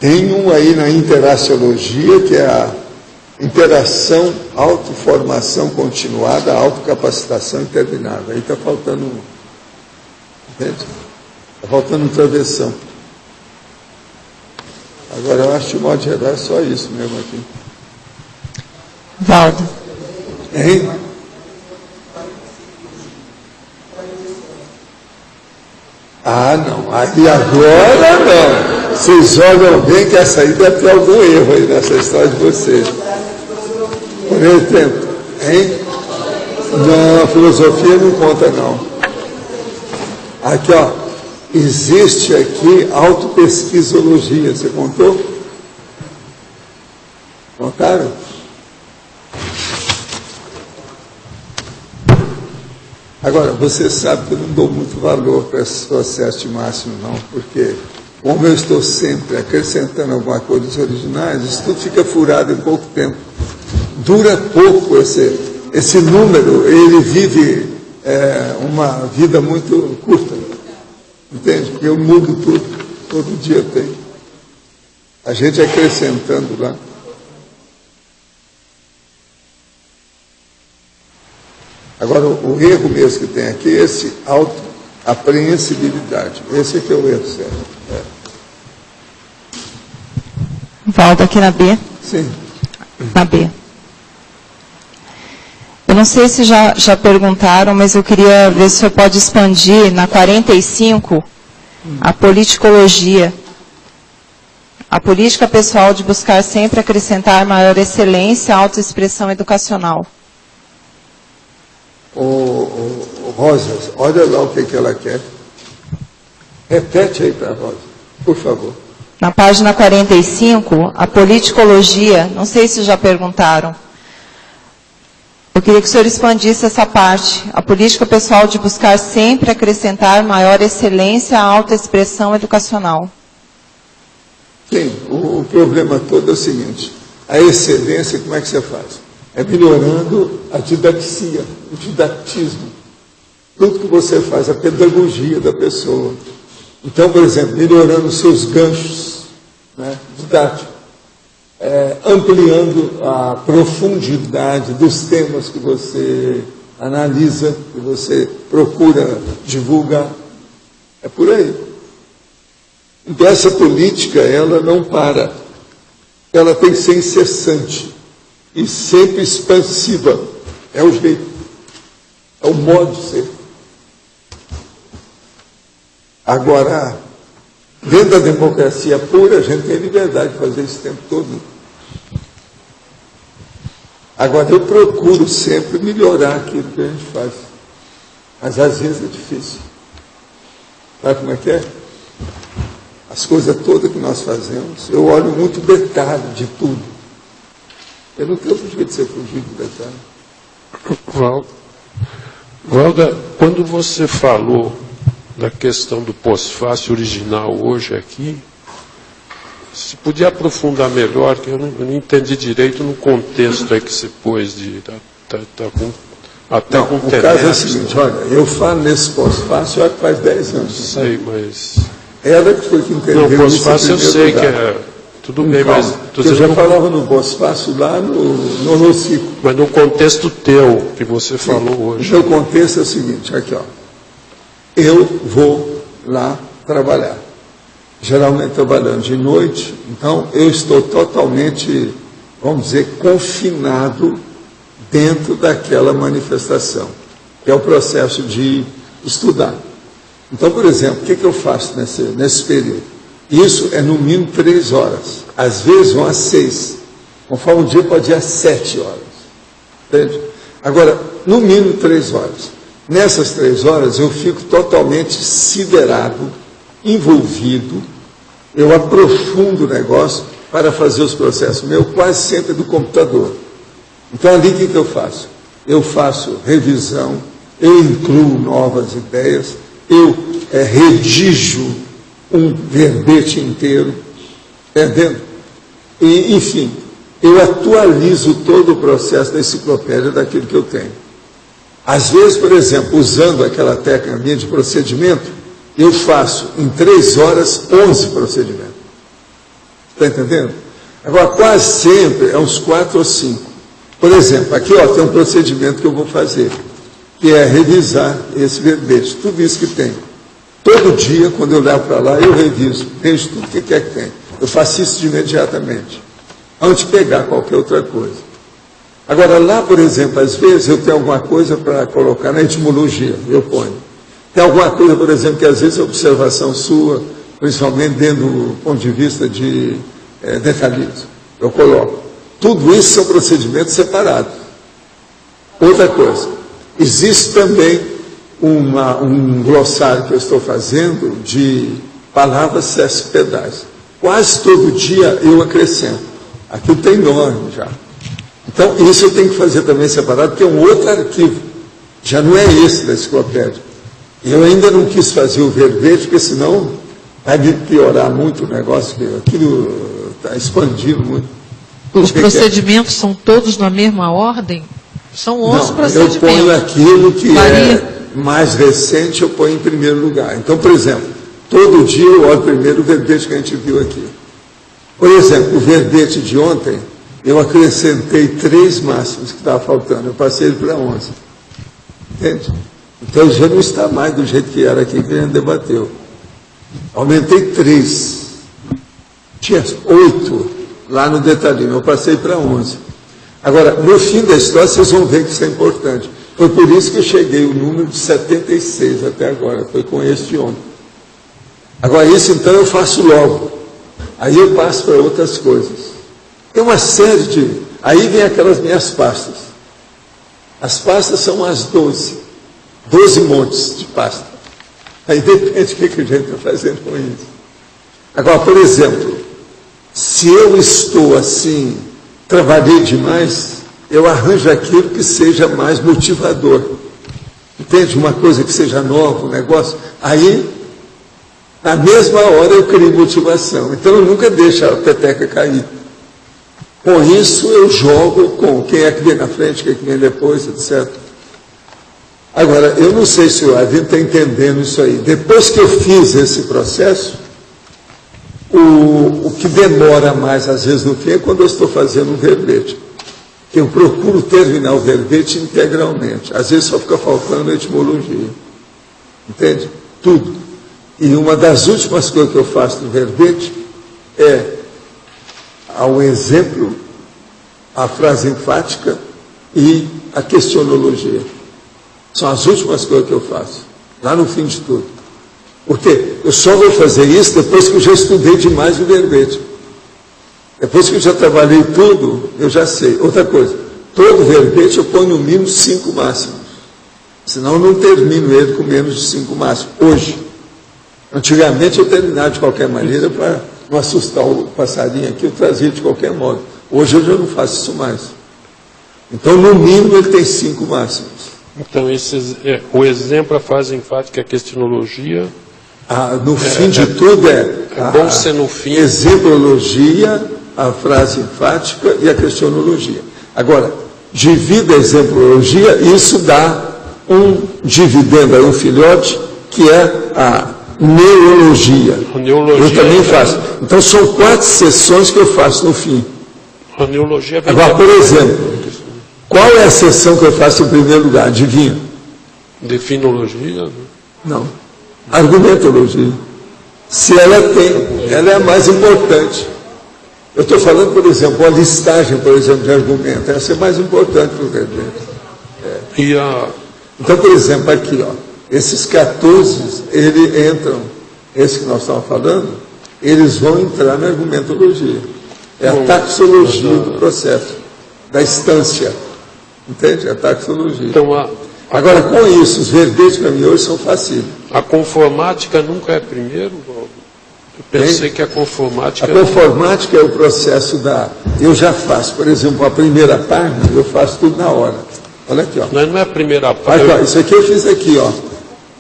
Tem um aí na interaciologia, que é a interação, autoformação continuada, autocapacitação interminável. Aí está faltando entende? Está faltando um travessão. Agora, eu acho que, de modo geral, é só isso mesmo aqui. Valdo. Hein? Ah, não. Aí agora não. Vocês olham bem que essa aí deve ter algum erro aí nessa história de vocês. Por exemplo, hein? Não, a filosofia não conta, não. Aqui, ó. Existe aqui autopesquisologia. Você contou? Contaram? Agora, você sabe que eu não dou muito valor para esse processo de máximo, não, porque, como eu estou sempre acrescentando alguma coisa dos originais, isso tudo fica furado em pouco tempo. Dura pouco esse número, ele vive uma vida muito curta. Entende? Porque eu mudo tudo, todo dia tem. A gente acrescentando lá. Agora, o erro mesmo que tem aqui é esse autoapreensibilidade. Esse é que é o erro sério. Valdo, aqui na B. Sim. Na B. Eu não sei se já perguntaram, mas eu queria ver se você pode expandir na 45 a politicologia. A política pessoal de buscar sempre acrescentar maior excelência, autoexpressão educacional. Rosa, olha lá o que ela quer. Repete aí para a Rosa, por favor. Na página 45, a politicologia, não sei se já perguntaram. Eu queria que o senhor expandisse essa parte. A política pessoal de buscar sempre acrescentar maior excelência à autoexpressão educacional. Sim, o problema todo é o seguinte. A excelência, como é que você faz? É melhorando a didaxia, o didactismo. Tudo que você faz, a pedagogia da pessoa. Então, por exemplo, melhorando os seus ganchos, né, didáticos. Ampliando a profundidade dos temas que você analisa, que você procura divulgar. É por aí. Então, essa política, ela não para. Ela tem que ser incessante e sempre expansiva. É o jeito. É o modo de ser. Agora, dentro da democracia pura, a gente tem liberdade de fazer isso o tempo todo. Agora, eu procuro sempre melhorar aquilo que a gente faz. Mas, às vezes, é difícil. Sabe como é que é? As coisas todas que nós fazemos, eu olho muito detalhe de tudo. Eu não tenho outro jeito de ser fugir do detalhe. Valda, quando você falou da questão do pós-fácil original hoje aqui, se podia aprofundar melhor, que eu não entendi direito no contexto aí que você pôs de até com o caso é o seguinte, olha, eu falo nesse pós-fácil, olha que faz 10 anos. Sei, mas... Ela que foi que entendeu. Não, pós-fácil eu sei que é... Tudo bem, mas... Eu já falava no pós-fácil lá no Nocico. Mas no contexto teu, que você falou hoje. O meu contexto é o seguinte, aqui ó. Eu vou lá trabalhar. Geralmente trabalhando de noite, então eu estou totalmente, vamos dizer, confinado dentro daquela manifestação, que é o processo de estudar. Então, por exemplo, o que eu faço nesse período? Isso é no mínimo 3 horas. Às vezes vão às 6. Conforme o dia pode ir às 7 horas. Entende? Agora, no mínimo 3 horas. Nessas 3 horas eu fico totalmente siderado, envolvido, eu aprofundo o negócio para fazer os processos meus, quase sempre do computador. Então, ali o que eu faço? Eu faço revisão, eu incluo novas ideias, eu redijo um verbete inteiro, entendendo? E, enfim, eu atualizo todo o processo da enciclopédia daquilo que eu tenho. Às vezes, por exemplo, usando aquela técnica minha de procedimento, eu faço em 3 horas 11 procedimentos. Está entendendo? Agora, quase sempre é uns 4 ou 5. Por exemplo, aqui ó, tem um procedimento que eu vou fazer, que é revisar esse verbete, tudo isso que tem. Todo dia, quando eu levo para lá, eu reviso, vejo tudo o que é que tem. Eu faço isso de imediatamente, antes de pegar qualquer outra coisa. Agora, lá, por exemplo, às vezes eu tenho alguma coisa para colocar na etimologia, eu ponho. Tem alguma coisa, por exemplo, que às vezes é observação sua, principalmente dentro do ponto de vista de detalhismo, eu coloco. Tudo isso são procedimentos separados. Outra coisa, existe também um glossário que eu estou fazendo de palavras sesquipedais. Quase todo dia eu acrescento. Aquilo tem nome já. Então, isso eu tenho que fazer também separado, porque é um outro arquivo. Já não é esse da enciclopédia. Eu ainda não quis fazer o verbete, porque senão vai me piorar muito o negócio, aquilo está expandindo muito. Os procedimentos são todos na mesma ordem? São 11 procedimentos. Eu ponho aquilo que é mais recente, eu ponho em primeiro lugar. Então, por exemplo, todo dia eu olho primeiro o verbete que a gente viu aqui. Por exemplo, o verbete de ontem, eu acrescentei 3 máximos que estavam faltando. Eu passei ele para 11. Entende? Então, já não está mais do jeito que era aqui que a gente debateu. Aumentei 3. Tinha 8 lá no detalhinho. Eu passei para 11. Agora, no fim da história, vocês vão ver que isso é importante. Foi por isso que eu cheguei ao número de 76 até agora. Foi com este ontem. Agora, isso então eu faço logo. Aí eu passo para outras coisas. Tem uma série de... Aí vem aquelas minhas pastas. As pastas são as 12. 12 montes de pasta. Aí depende do que a gente está fazendo com isso. Agora, por exemplo, se eu estou assim, trabalhei demais, eu arranjo aquilo que seja mais motivador. Entende? Uma coisa que seja nova, um negócio. Aí, na mesma hora, eu crio motivação. Então, eu nunca deixo a peteca cair. Com isso, eu jogo com quem é que vem na frente, quem é que vem depois, etc. Agora, eu não sei se o Adriano está entendendo isso aí. Depois que eu fiz esse processo, o que demora mais, às vezes, no fim, é quando eu estou fazendo um verbete. que eu procuro terminar o verbete integralmente. Às vezes só fica faltando a etimologia. Entende? Tudo. E uma das últimas coisas que eu faço no verbete é, ao exemplo, a frase enfática e a questionologia. São as últimas coisas que eu faço, lá no fim de tudo. Porque eu só vou fazer isso depois que eu já estudei demais o verbete. Depois que eu já trabalhei tudo, eu já sei. Outra coisa, todo verbete eu ponho no mínimo 5 máximos. Senão eu não termino ele com menos de 5 máximos. Hoje. Antigamente eu terminava de qualquer maneira para não assustar o passarinho aqui, eu trazia de qualquer modo. Hoje eu já não faço isso mais. Então, no mínimo, ele tem 5 máximos. Então, o exemplo, a frase enfática, a questionologia... no fim de tudo é bom ser no fim. Exemplologia, a frase enfática e a questionologia. Agora, divida a exemplologia, isso dá um dividendo, um filhote, que é a neologia. Eu também faço. Então, são 4 sessões que eu faço no fim. A neologia vem. Agora, por exemplo, qual é a sessão que eu faço em primeiro lugar? Adivinha? Definologia? Não. Argumentologia. Se ela tem, ela é a mais importante. Eu estou falando, por exemplo, a listagem, por exemplo, de argumento. Essa é mais importante para o verbete. Então, por exemplo, aqui, ó, esses 14, eles entram, esse que nós estamos falando, eles vão entrar na argumentologia. É a taxologia do processo, da instância. Entende? É a taxologia. Então, agora, com isso, os verbetes para mim hoje são fáceis. A conformática nunca é primeiro? Eu pensei que a conformática... A conformática é o processo da... Eu já faço, por exemplo, a primeira página, eu faço tudo na hora. Olha aqui, ó. Não é a primeira página. Aqui, ó, isso aqui eu fiz aqui, ó.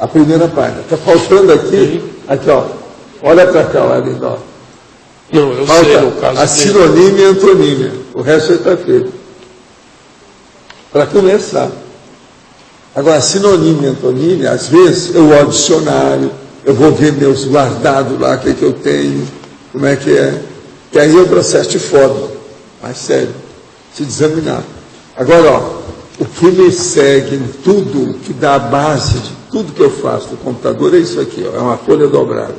A primeira página. Está faltando aqui, aqui, ó. Olha para cá, olha ali, ó. Não, eu falta sei, no caso a sinonímia e a antonímia. O resto já está feito. Para começar. Agora, sinonímia e antonímia, às vezes, eu olho o dicionário, eu vou ver meus guardados lá, o que eu tenho, como é. Que aí é o processo de forma, mais sério, se examinar. Agora, ó, o que me segue em tudo, que dá a base de tudo que eu faço no computador é isso aqui, ó, é uma folha dobrada.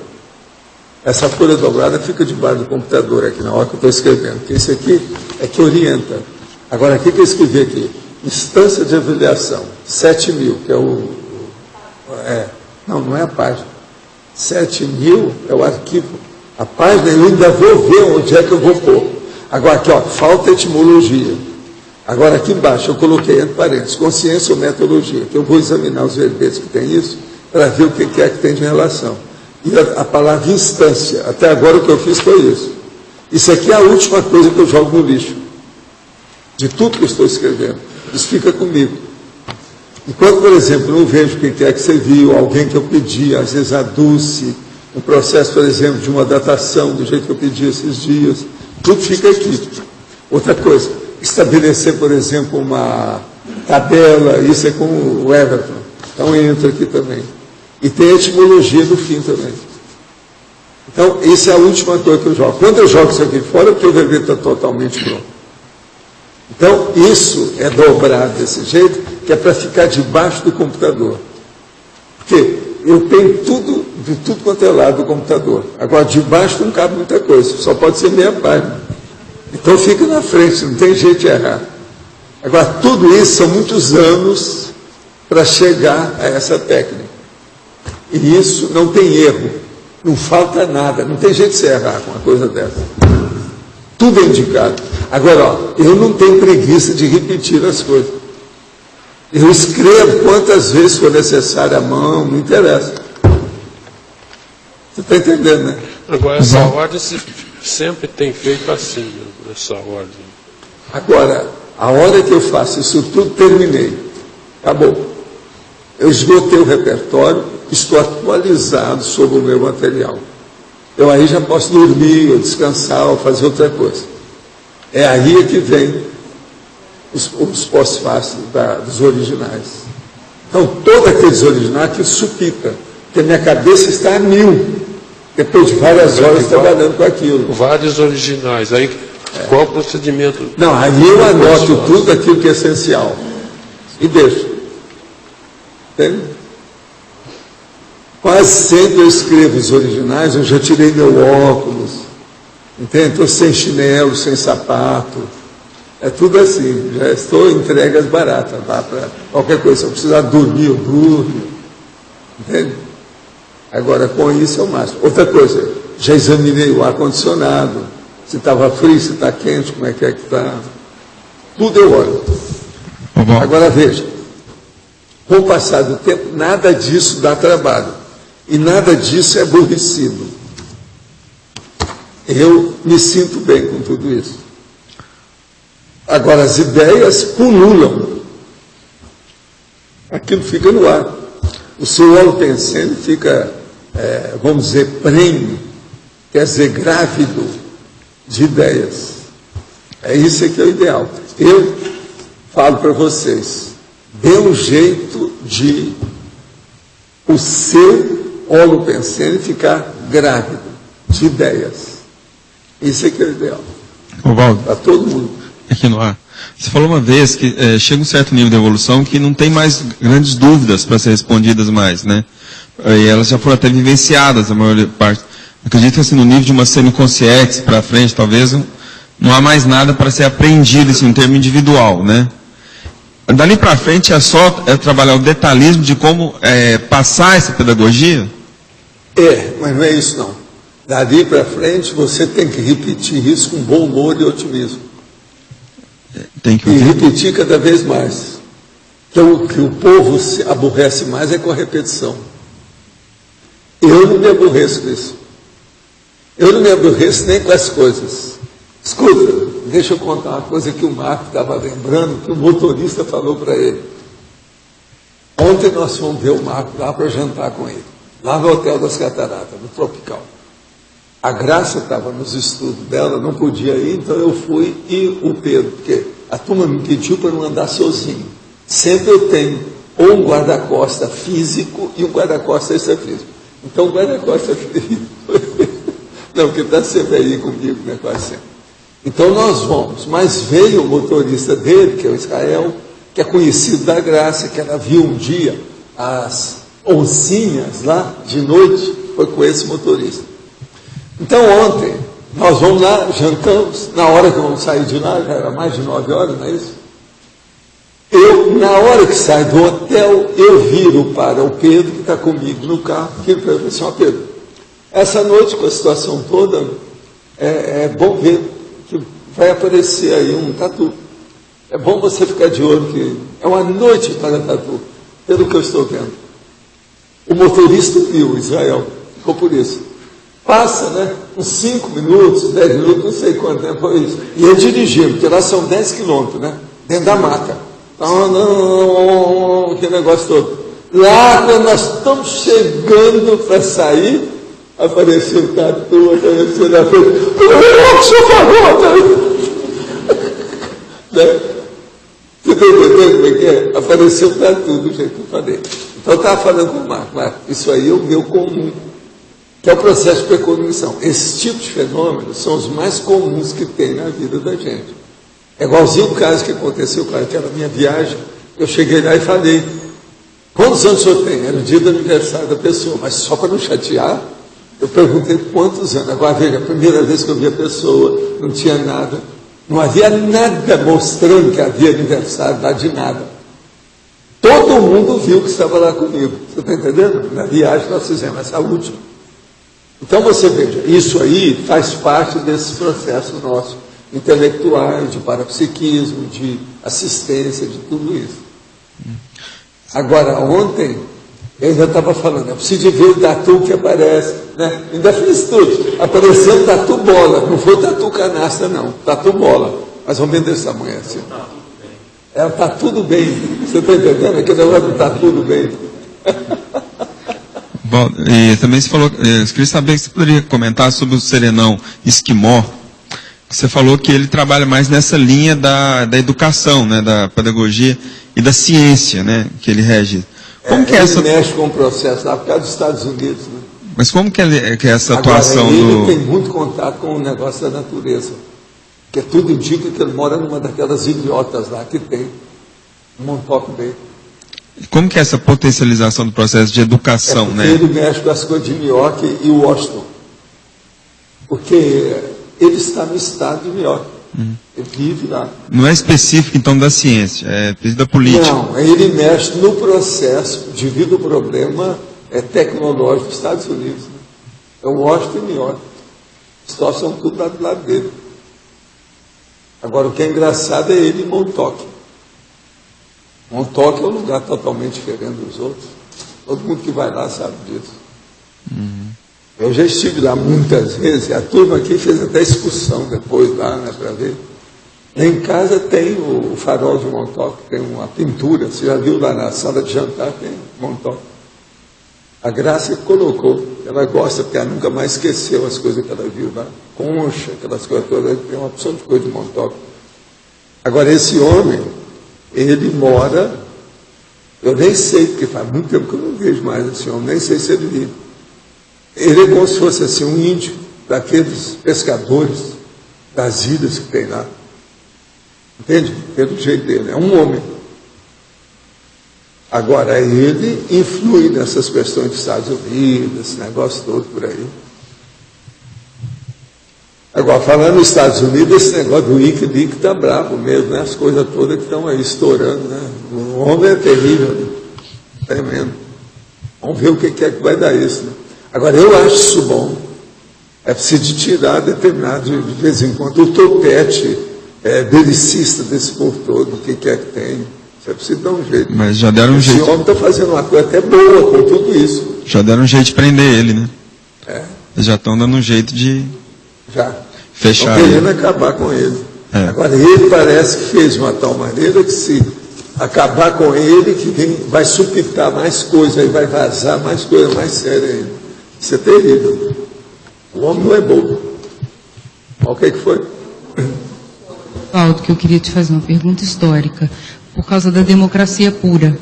Essa folha dobrada fica debaixo do computador aqui, na hora que eu estou escrevendo, porque isso aqui é que orienta. Agora, o que eu escrevi aqui? Instância de avaliação, 7.000, que é não é a página. 7.000 é o arquivo. A página eu ainda vou ver onde é que eu vou pôr. Agora aqui, ó, falta etimologia. Agora aqui embaixo eu coloquei entre parênteses, consciência ou metodologia, que eu vou examinar os verbetes que tem isso, para ver o que é que tem de relação. E a palavra instância, até agora o que eu fiz foi isso. Isso aqui é a última coisa que eu jogo no lixo. De tudo que eu estou escrevendo. Isso fica comigo. Enquanto, por exemplo, não vejo o que é que você viu, alguém que eu pedi, às vezes aduce, um processo, por exemplo, de uma datação, do jeito que eu pedi esses dias, tudo fica aqui. Outra coisa, estabelecer, por exemplo, uma tabela, isso é com o Everton, então entra aqui também. E tem a etimologia do fim também. Então, isso é a última coisa que eu jogo. Quando eu jogo isso aqui fora, é porque o verbete está totalmente pronto. Então, isso é dobrado desse jeito, que é para ficar debaixo do computador. Porque eu tenho tudo, de tudo quanto é lado do computador. Agora, debaixo não cabe muita coisa, só pode ser meia página. Então, fica na frente, não tem jeito de errar. Agora, tudo isso são muitos anos para chegar a essa técnica. E isso não tem erro, não falta nada, não tem jeito de você errar com uma coisa dessa. Tudo é indicado. Agora, ó, eu não tenho preguiça de repetir as coisas. Eu escrevo quantas vezes for necessário à mão, não interessa. Você está entendendo, né? Agora, essa ordem sempre tem feito assim, essa ordem. Agora, a hora que eu faço isso tudo, terminei. Acabou. Eu esgotei o repertório, estou atualizado sobre o meu material. Eu aí já posso dormir, ou descansar, ou fazer outra coisa. É aí que vem os pós-fáceis dos originais. Então, todos aqueles originais que supita, porque minha cabeça está a 1000, depois de várias horas trabalhando com aquilo. Vários originais. Aí Qual o procedimento? Não, aí eu anoto tudo aquilo que é essencial e deixo. Entende? Quase sempre eu escrevo os originais, eu já tirei meu óculos, entende? Estou sem chinelo, sem sapato. É tudo assim, já estou entregue às baratas, tá? Para qualquer coisa, se eu precisar dormir, eu durmo. Entende? Agora, com isso é o máximo. Outra coisa, já examinei o ar-condicionado, se estava frio, se está quente, como é que está. Tudo eu olho. Agora veja, com o passar do tempo, nada disso dá trabalho. E nada disso é aborrecido. Eu me sinto bem com tudo isso. Agora, as ideias pululam. Aquilo fica no ar. O seu holopensene fica, vamos dizer, prenhe, quer dizer, grávido de ideias. É isso que é o ideal. Eu falo para vocês, dê um jeito de o seu holopensene ficar grávido de ideias. Isso é que é o ideal. Valdo, para todo mundo. Aqui no ar. Você falou uma vez que chega um certo nível de evolução que não tem mais grandes dúvidas para ser respondidas mais, né? E elas já foram até vivenciadas, a maior parte. Acredito que assim, no nível de uma semiconsciência para frente, talvez, não há mais nada para ser aprendido, assim, em termo individual, né? Dali para frente é só trabalhar o detalhismo de como passar essa pedagogia? Mas não é isso não. Dali para frente você tem que repetir isso com bom humor e otimismo. E repetir cada vez mais. Então, o que o povo se aborrece mais é com a repetição. Eu não me aborreço disso. Eu não me aborreço nem com as coisas. Escuta, deixa eu contar uma coisa que o Marco estava lembrando, que o motorista falou para ele. Ontem nós fomos ver o Marco lá para jantar com ele, lá no Hotel das Cataratas, no Tropical. A Graça estava nos estudos dela, não podia ir, então eu fui e o Pedro, porque a turma me pediu para não andar sozinho. Sempre eu tenho ou um guarda-costas físico e um guarda-costas extrafísico. Então o guarda-costas físico, não, porque está sempre aí comigo, né, quase sempre. Então nós vamos, mas veio o motorista dele, que é o Israel, que é conhecido da Graça, que ela viu um dia as oncinhas lá de noite, foi com esse motorista. Então ontem, nós vamos lá, jantamos, na hora que vamos sair de lá, já era mais de 9 horas, não é isso? Eu, na hora que sai do hotel, eu viro para o Pedro, que está comigo no carro, que ele falou assim, ó Pedro, essa noite com a situação toda, é bom ver que vai aparecer aí um tatu. É bom você ficar de olho, que é uma noite para tatu, pelo que eu estou vendo. O motorista viu, Israel, ficou por isso. Passa, né? Uns 5 minutos, 10 minutos, não sei quanto tempo foi isso. E ele dirigindo, porque lá são 10 quilômetros, né? Dentro da mata. Aquele negócio todo. Lá, quando nós estamos chegando para sair, apareceu o tatu, apareceu na frente. O senhor falou, né? Você está entendendo como é que é? Apareceu o tatu, do jeito que eu falei. Então eu estava falando com o Marco, isso aí é o meu comum, que é o processo de precognição. Esse tipo de fenômenos são os mais comuns que tem na vida da gente. É igualzinho o caso que aconteceu com aquela minha viagem. Eu cheguei lá e falei, quantos anos o senhor tem? Era o dia do aniversário da pessoa, mas só para não chatear, eu perguntei quantos anos. Agora veja, a primeira vez que eu vi a pessoa, não tinha nada, não havia nada mostrando que havia aniversário, nada de nada. Todo mundo viu que estava lá comigo. Você está entendendo? Na viagem nós fizemos essa última. Então você veja, isso aí faz parte desses processos nossos, intelectuais, de parapsiquismo, de assistência, de tudo isso. Agora, ontem, eu ainda estava falando, eu preciso de ver o tatu que aparece, né? Ainda fiz tudo. Apareceu o tatu bola, não foi o tatu canastra, não, tatu bola, mais ou menos desse tamanho assim. Tá tudo bem, você está entendendo? Aquele negócio do tá tudo bem. Bom, e também você falou, eu queria saber se você poderia comentar sobre o serenão esquimó. Você falou que ele trabalha mais nessa linha da educação, né, da pedagogia e da ciência, né, que ele rege. Como que é essa... Ele mexe com o processo lá por causa dos Estados Unidos, né? Mas como que é essa atuação ele tem muito contato com o negócio da natureza. Porque tudo indica que ele mora numa daquelas ilhotas lá que tem um Montauk Bay. Como que é essa potencialização do processo de educação, né? Ele mexe com as coisas de New York e Washington. Porque ele está no estado de New York. Ele vive lá. Não é específico, então, da ciência, é da política. Não, ele mexe no processo, devido ao problema tecnológico dos Estados Unidos. Né? É Washington e New York. Os Estados são tudo lá do lado dele. Agora, o que é engraçado é ele em Montauk. Montauk é um lugar totalmente diferente dos outros. Todo mundo que vai lá sabe disso. Eu já estive lá muitas vezes, a turma aqui fez até excursão depois lá, né, para ver. Lá em casa tem o farol de Montauk, tem uma pintura, você já viu lá na sala de jantar, tem Montauk. A Graça colocou, ela gosta, porque ela nunca mais esqueceu as coisas que ela viu lá. Concha, aquelas coisas todas, tem uma opção de coisa de Montauk. Agora, esse homem, ele mora, eu nem sei, porque faz muito tempo que eu não vejo mais esse homem, nem sei se ele vive. Ele é como se fosse assim, um índio, daqueles pescadores das ilhas que tem lá. Entende? Pelo jeito dele, é um homem. Agora, ele influi nessas questões dos Estados Unidos, esse negócio todo por aí. Agora, falando nos Estados Unidos, esse negócio do Wikileaks está bravo mesmo, né? As coisas todas que estão aí estourando, né? O homem é terrível, né? Tremendo. Vamos ver o que é que vai dar isso, né? Agora, eu acho isso bom. É preciso tirar determinado, de vez em quando, o topete belicista desse povo todo, o que é que tem. Você precisa dar um jeito. Mas já deram um jeito. Esse homem está fazendo uma coisa até boa com tudo isso. Já deram um jeito de prender ele, né? É. Eles já estão dando um jeito de fechar ele. Estão querendo acabar com ele. É. Agora, ele parece que fez de uma tal maneira que se acabar com ele, que vai supitar mais coisa, aí vai vazar mais coisa mais séria ainda. Isso é terrível. O homem não é bobo. O que foi? Aldo, que eu queria te fazer uma pergunta histórica, por causa da democracia pura.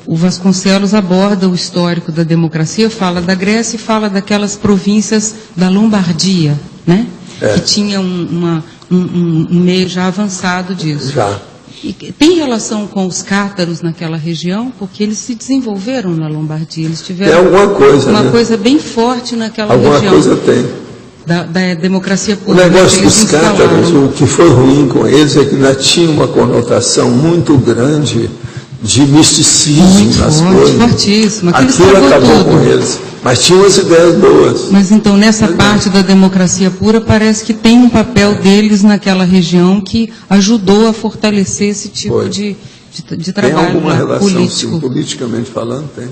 O Vasconcelos aborda o histórico da democracia, fala da Grécia e fala daquelas províncias da Lombardia, né? Que tinha um meio já avançado disso. Já. E tem relação com os cátaros naquela região? Porque eles se desenvolveram na Lombardia, eles tiveram uma coisa bem forte naquela região. Alguma coisa tem. Da democracia pura. O negócio dos cátaros, o que foi ruim com eles é que ainda tinha uma conotação muito grande de misticismo nas coisas. Fortíssimo. Aquilo acabou com eles. Mas tinha umas ideias boas. Mas então, nessa parte da democracia pura, parece que tem um papel deles naquela região que ajudou a fortalecer esse tipo de trabalho político. Tem alguma relação, sim, politicamente falando, tem.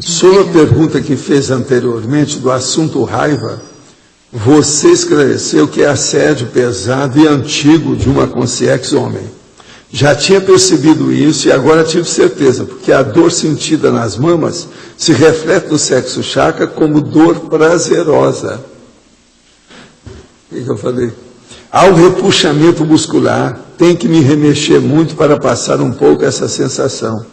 Sobre a pergunta que fez anteriormente do assunto raiva, você esclareceu que é assédio pesado e antigo de uma consciência homem. Já tinha percebido isso e agora tive certeza, porque a dor sentida nas mamas se reflete no sexo chakra como dor prazerosa. O que eu falei? Ao repuxamento muscular, tem que me remexer muito para passar um pouco essa sensação.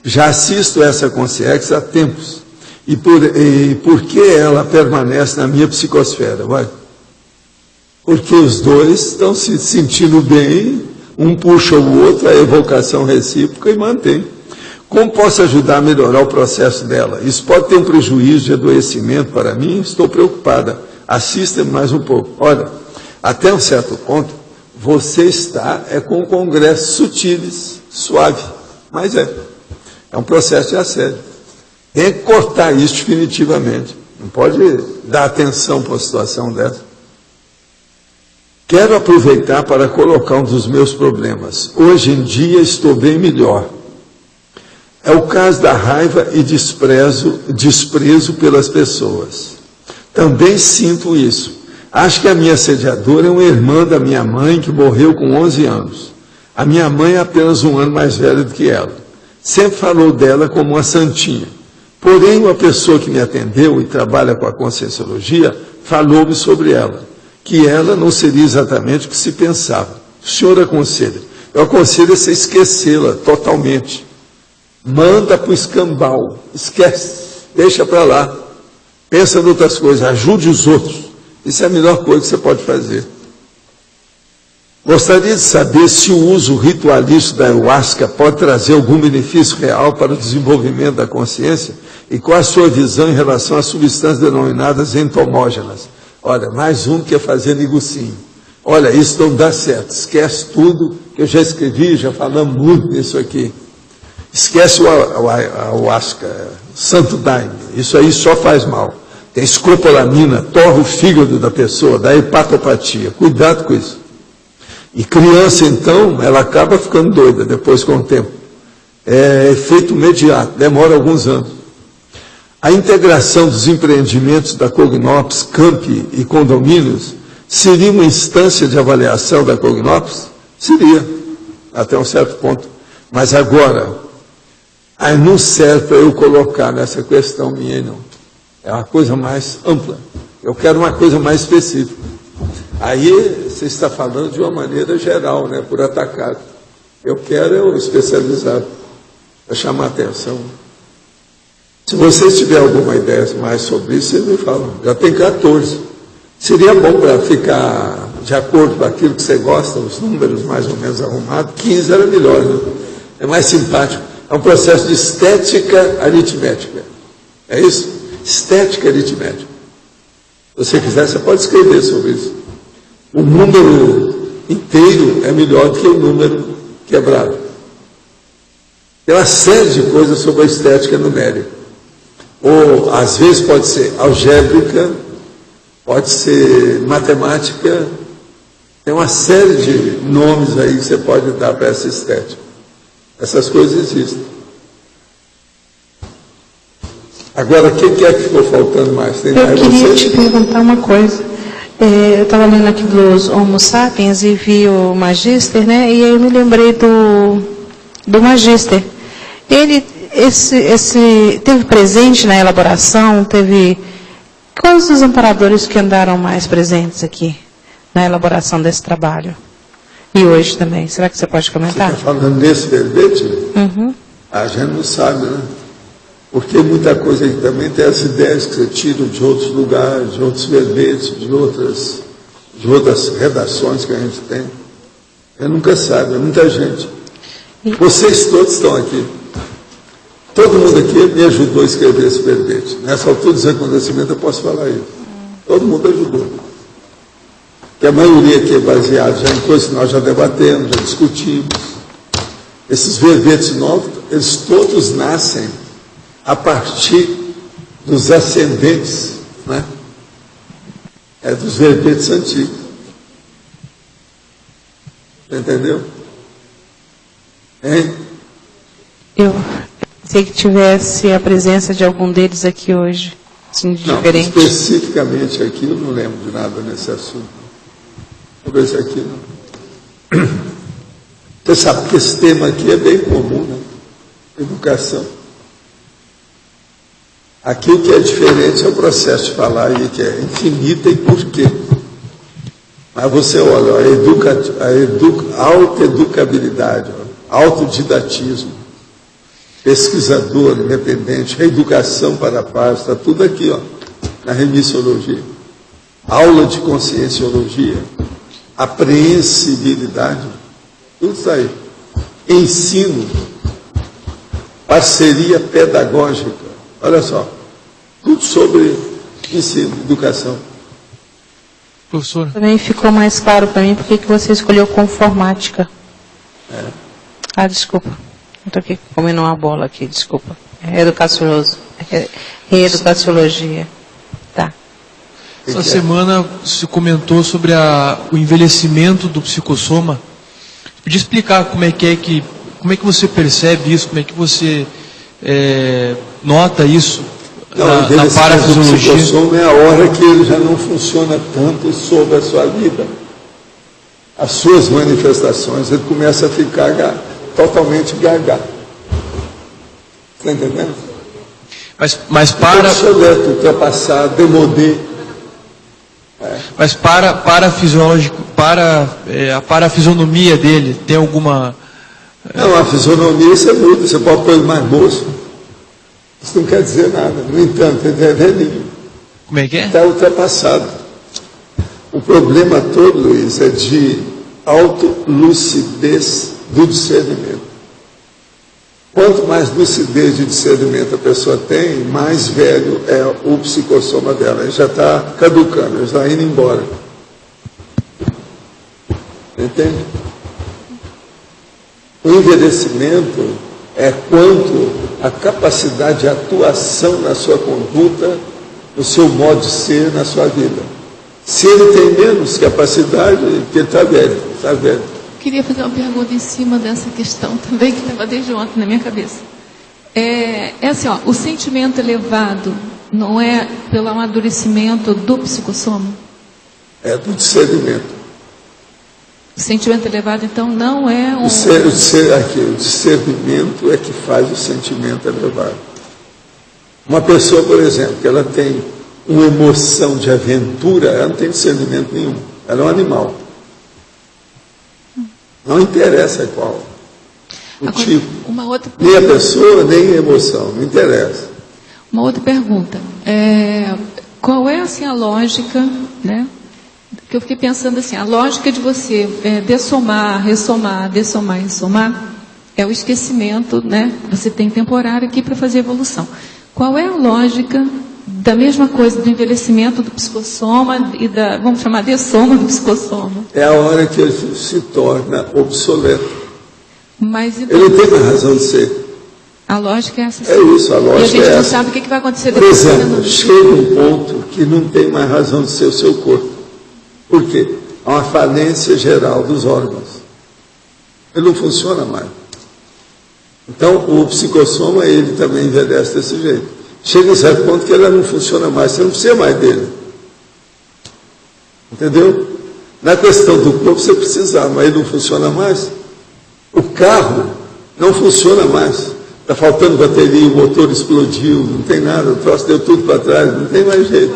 Já assisto essa consciência há tempos. E por que ela permanece na minha psicosfera? Vai. Porque os dois estão se sentindo bem, um puxa o outro, a evocação recíproca e mantém. Como posso ajudar a melhorar o processo dela? Isso pode ter um prejuízo de adoecimento para mim? Estou preocupada. Assista-me mais um pouco. Olha, até um certo ponto, você está com o congresso sutiles, suave, mas é um processo de assédio. Tem que cortar isso definitivamente. Não pode dar atenção para uma situação dessa. Quero aproveitar para colocar um dos meus problemas. Hoje em dia estou bem melhor. É o caso da raiva e desprezo pelas pessoas. Também sinto isso. Acho que a minha assediadora é uma irmã da minha mãe que morreu com 11 anos. A minha mãe é apenas um ano mais velha do que ela. Sempre falou dela como uma santinha. Porém, uma pessoa que me atendeu e trabalha com a conscienciologia falou-me sobre ela, que ela não seria exatamente o que se pensava. O senhor aconselha? Eu aconselho você esquecê-la totalmente. Manda para o escambau, esquece, deixa para lá. Pensa em outras coisas, ajude os outros. Isso é a melhor coisa que você pode fazer. Gostaria de saber se o uso ritualístico da ayahuasca pode trazer algum benefício real para o desenvolvimento da consciência e qual a sua visão em relação às substâncias denominadas entomógenas. Olha, mais um que é fazer negocinho. Olha, isso não dá certo, esquece tudo, que eu já escrevi, já falamos muito nisso aqui. Esquece o ayahuasca, santo daime, isso aí só faz mal. Tem escopolamina, torra o fígado da pessoa, dá hepatopatia, cuidado com isso. E criança, então, ela acaba ficando doida depois com o tempo. É efeito imediato, demora alguns anos. A integração dos empreendimentos da Cognops, Campi e condomínios seria uma instância de avaliação da Cognops? Seria, até um certo ponto. Mas agora, aí não serve para eu colocar nessa questão minha, não. É uma coisa mais ampla. Eu quero uma coisa mais específica. Aí você está falando de uma maneira geral, né, por atacado. Eu quero especializado, para chamar a atenção. Se vocês tiverem alguma ideia mais sobre isso, vocês me falam. Já tem 14. Seria bom para ficar de acordo com aquilo que você gosta, os números mais ou menos arrumados. 15 era melhor, né? É mais simpático. É um processo de estética aritmética. É isso? Estética aritmética. Se você quiser, você pode escrever sobre isso. O número inteiro é melhor do que o número quebrado. Tem uma série de coisas sobre a estética numérica. Ou, às vezes, pode ser algébrica, pode ser matemática. Tem uma série de nomes aí que você pode dar para essa estética. Essas coisas existem. Agora, o que é que ficou faltando mais? Tem Eu queria te perguntar uma coisa. Eu estava lendo aqui dos Homo sapiens e vi o Magister, né? E aí eu me lembrei do Magister. Ele teve presente na elaboração, teve... Quais os amparadores que andaram mais presentes aqui na elaboração desse trabalho? E hoje também. Será que você pode comentar? Você está falando desse verbete? Uhum. A gente não sabe, né? Porque muita coisa aí também tem as ideias que você tira de outros lugares, de outros verbetes, de outras redações que a gente tem. Eu nunca sabe, é muita gente. Vocês todos estão aqui. Todo mundo aqui me ajudou a escrever esse verbete. Nessa altura dos acontecimentos eu posso falar isso. Todo mundo ajudou. Porque a maioria aqui é baseada já em coisas que nós já debatemos, já discutimos. Esses verbetes novos, eles todos nascem a partir dos ascendentes, né? Dos verbetes antigos. Entendeu? Hein? Eu sei que tivesse a presença de algum deles aqui hoje, assim, diferente. Não, especificamente aqui, eu não lembro de nada nesse assunto. Sobre esse aqui, não. Você sabe que esse tema aqui é bem comum, né? Educação. Aqui o que é diferente é o processo de falar aí, que é infinita e por quê. Mas você olha, a autoeducabilidade, autodidatismo, pesquisador independente, reeducação para a paz, está tudo aqui, ó, na remissiologia. Aula de conscienciologia, apreensibilidade, tudo isso aí. Ensino, parceria pedagógica, olha só. Tudo sobre ensino, educação. Professor? Também ficou mais claro para mim porque que você escolheu conformática. Desculpa. Eu estou aqui comendo uma bola aqui, desculpa. Reeducaciologia. Tá. Essa semana se comentou sobre o envelhecimento do psicossoma. Podia explicar como é que você percebe isso, como é que você nota isso? Na parafisiologia. O psicossoma é a hora que ele já não funciona tanto sobre a sua vida. As suas manifestações, ele começa a ficar totalmente gaga. Está entendendo? Mas para... Obsoleto, ultrapassado, demodé. Mas parafisiológico, a parafisionomia dele, tem alguma... Não, a fisionomia você muda, você pode pôr ele mais moço. Isso não quer dizer nada. No entanto, ele é velhinho. Como é que é? Está ultrapassado. O problema todo, Luiz, é de autolucidez do discernimento. Quanto mais lucidez de discernimento a pessoa tem, mais velho é o psicossoma dela. Ele já está caducando, ele está indo embora. Entende? O envelhecimento é quanto a capacidade de atuação na sua conduta, no seu modo de ser, na sua vida. Se ele tem menos capacidade, porque ele está velho, está velho. Queria fazer uma pergunta em cima dessa questão também, que estava desde ontem na minha cabeça. É assim, ó, o sentimento elevado não é pelo amadurecimento do psicossoma? É do discernimento. O sentimento elevado, então, não é um... O discernimento é que faz o sentimento elevado. Uma pessoa, por exemplo, que ela tem uma emoção de aventura, ela não tem discernimento nenhum. Ela é um animal. Não interessa qual o tipo. Uma outra nem a pessoa, nem a emoção. Não interessa. Uma outra pergunta. Qual é assim, a lógica, né? Que eu fiquei pensando assim, a lógica de você dessomar, ressomar, dessomar e ressomar é o esquecimento, né? Você tem temporário aqui para fazer evolução. Qual é a lógica da mesma coisa do envelhecimento do psicossoma e da, vamos chamar, dessoma do psicossoma? É a hora que ele se torna obsoleto. Mas, então, ele não tem mais razão de ser. A lógica é essa. É isso, a lógica é essa. E a gente não sabe o que vai acontecer depois. Por exemplo, chega um ponto que não tem mais razão de ser o seu corpo. Por quê? Há uma falência geral dos órgãos. Ele não funciona mais. Então, o psicossoma, ele também envelhece desse jeito. Chega a um certo ponto que ele não funciona mais, você não precisa mais dele. Entendeu? Na questão do corpo, você precisa, mas ele não funciona mais. O carro não funciona mais. Está faltando bateria, o motor explodiu, não tem nada, o troço deu tudo para trás, não tem mais jeito.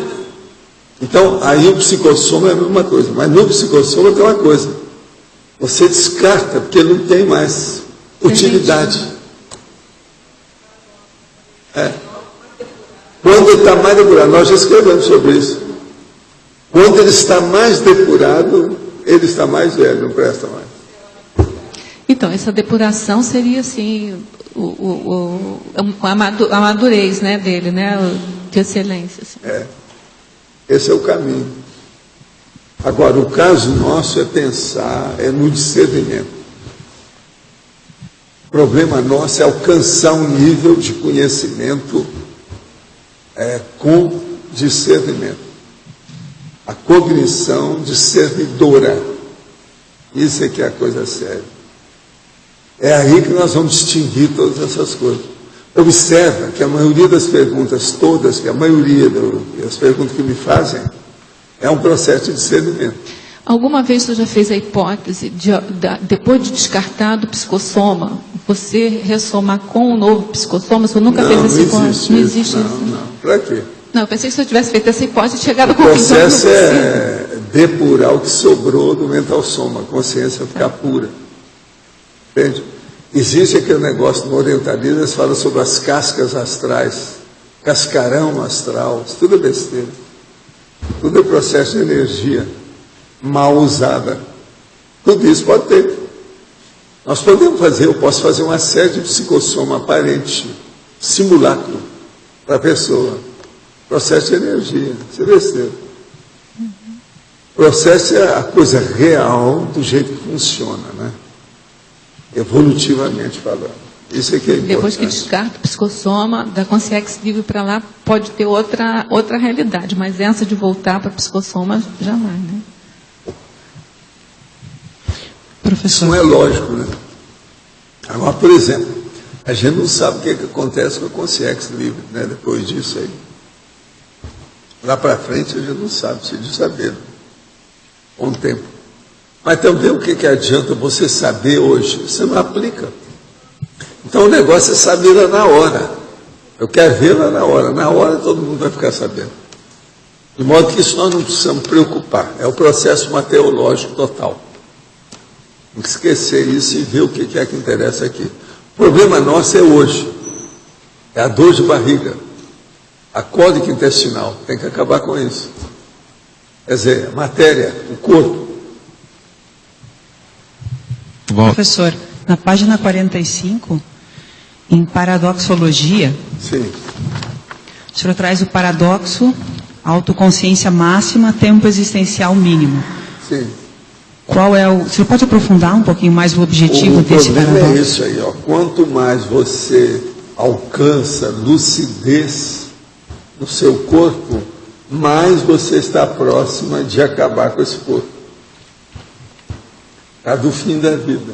Então, aí o psicossoma é a mesma coisa, mas no psicossoma tem uma coisa, você descarta, porque ele não tem mais utilidade. Quando ele está mais depurado, nós já escrevemos sobre isso, quando ele está mais depurado, ele está mais velho, não presta mais. Então, essa depuração seria assim, a madurez, né, dele, né, de excelência. Assim. Esse é o caminho. Agora, o caso nosso é pensar, no discernimento. O problema nosso é alcançar um nível de conhecimento com discernimento. A cognição discernidora. Isso é que é a coisa séria. É aí que nós vamos distinguir todas essas coisas. Observa que a maioria das perguntas, todas, que a maioria das perguntas que me fazem, é um processo de discernimento. Alguma vez você já fez a hipótese depois de descartar do psicossoma, você ressomar com um novo psicossoma? Você nunca fez essa hipótese? Não existe isso? Não. Para quê? Não, eu pensei que se eu tivesse feito essa hipótese, chegado à o conclusão. O processo é depurar o que sobrou do mental soma, a consciência ficar pura. Entende? Existe aquele negócio no orientalismo, eles falam sobre as cascas astrais, cascarão astral, isso tudo é besteira. Tudo é processo de energia mal usada. Tudo isso pode ter. Nós podemos fazer, eu posso fazer uma série de psicossoma aparente, simulacro, para a pessoa. Processo de energia, isso é besteira. Processo é a coisa real do jeito que funciona, né? Evolutivamente falando. Isso é que é importante. Depois que descarta o psicossoma, da consciência livre para lá, pode ter outra realidade, mas essa de voltar para o psicossoma, jamais, né? Professor. Não é lógico, né? Agora, por exemplo, a gente não sabe o que acontece com a consciência livre, né? Depois disso aí. Lá para frente a gente não sabe, precisa de saber. Com o tempo. Mas também o que adianta você saber hoje? Você não aplica. Então o negócio é saber lá na hora. Eu quero ver lá na hora. Na hora todo mundo vai ficar sabendo. De modo que isso nós não precisamos preocupar. É o processo mateológico total. Não esquecer isso e ver o que é que interessa aqui. O problema nosso é hoje. É a dor de barriga. A cólica intestinal. Tem que acabar com isso. Quer dizer, a matéria, o corpo. Volta. Professor, na página 45, em paradoxologia, Sim. o senhor traz o paradoxo, autoconsciência máxima, tempo existencial mínimo. Sim. Qual é o... O senhor pode aprofundar um pouquinho mais o objetivo desse paradoxo? O problema é isso aí, ó. Quanto mais você alcança lucidez no seu corpo, mais você está próxima de acabar com esse corpo. É do fim da vida.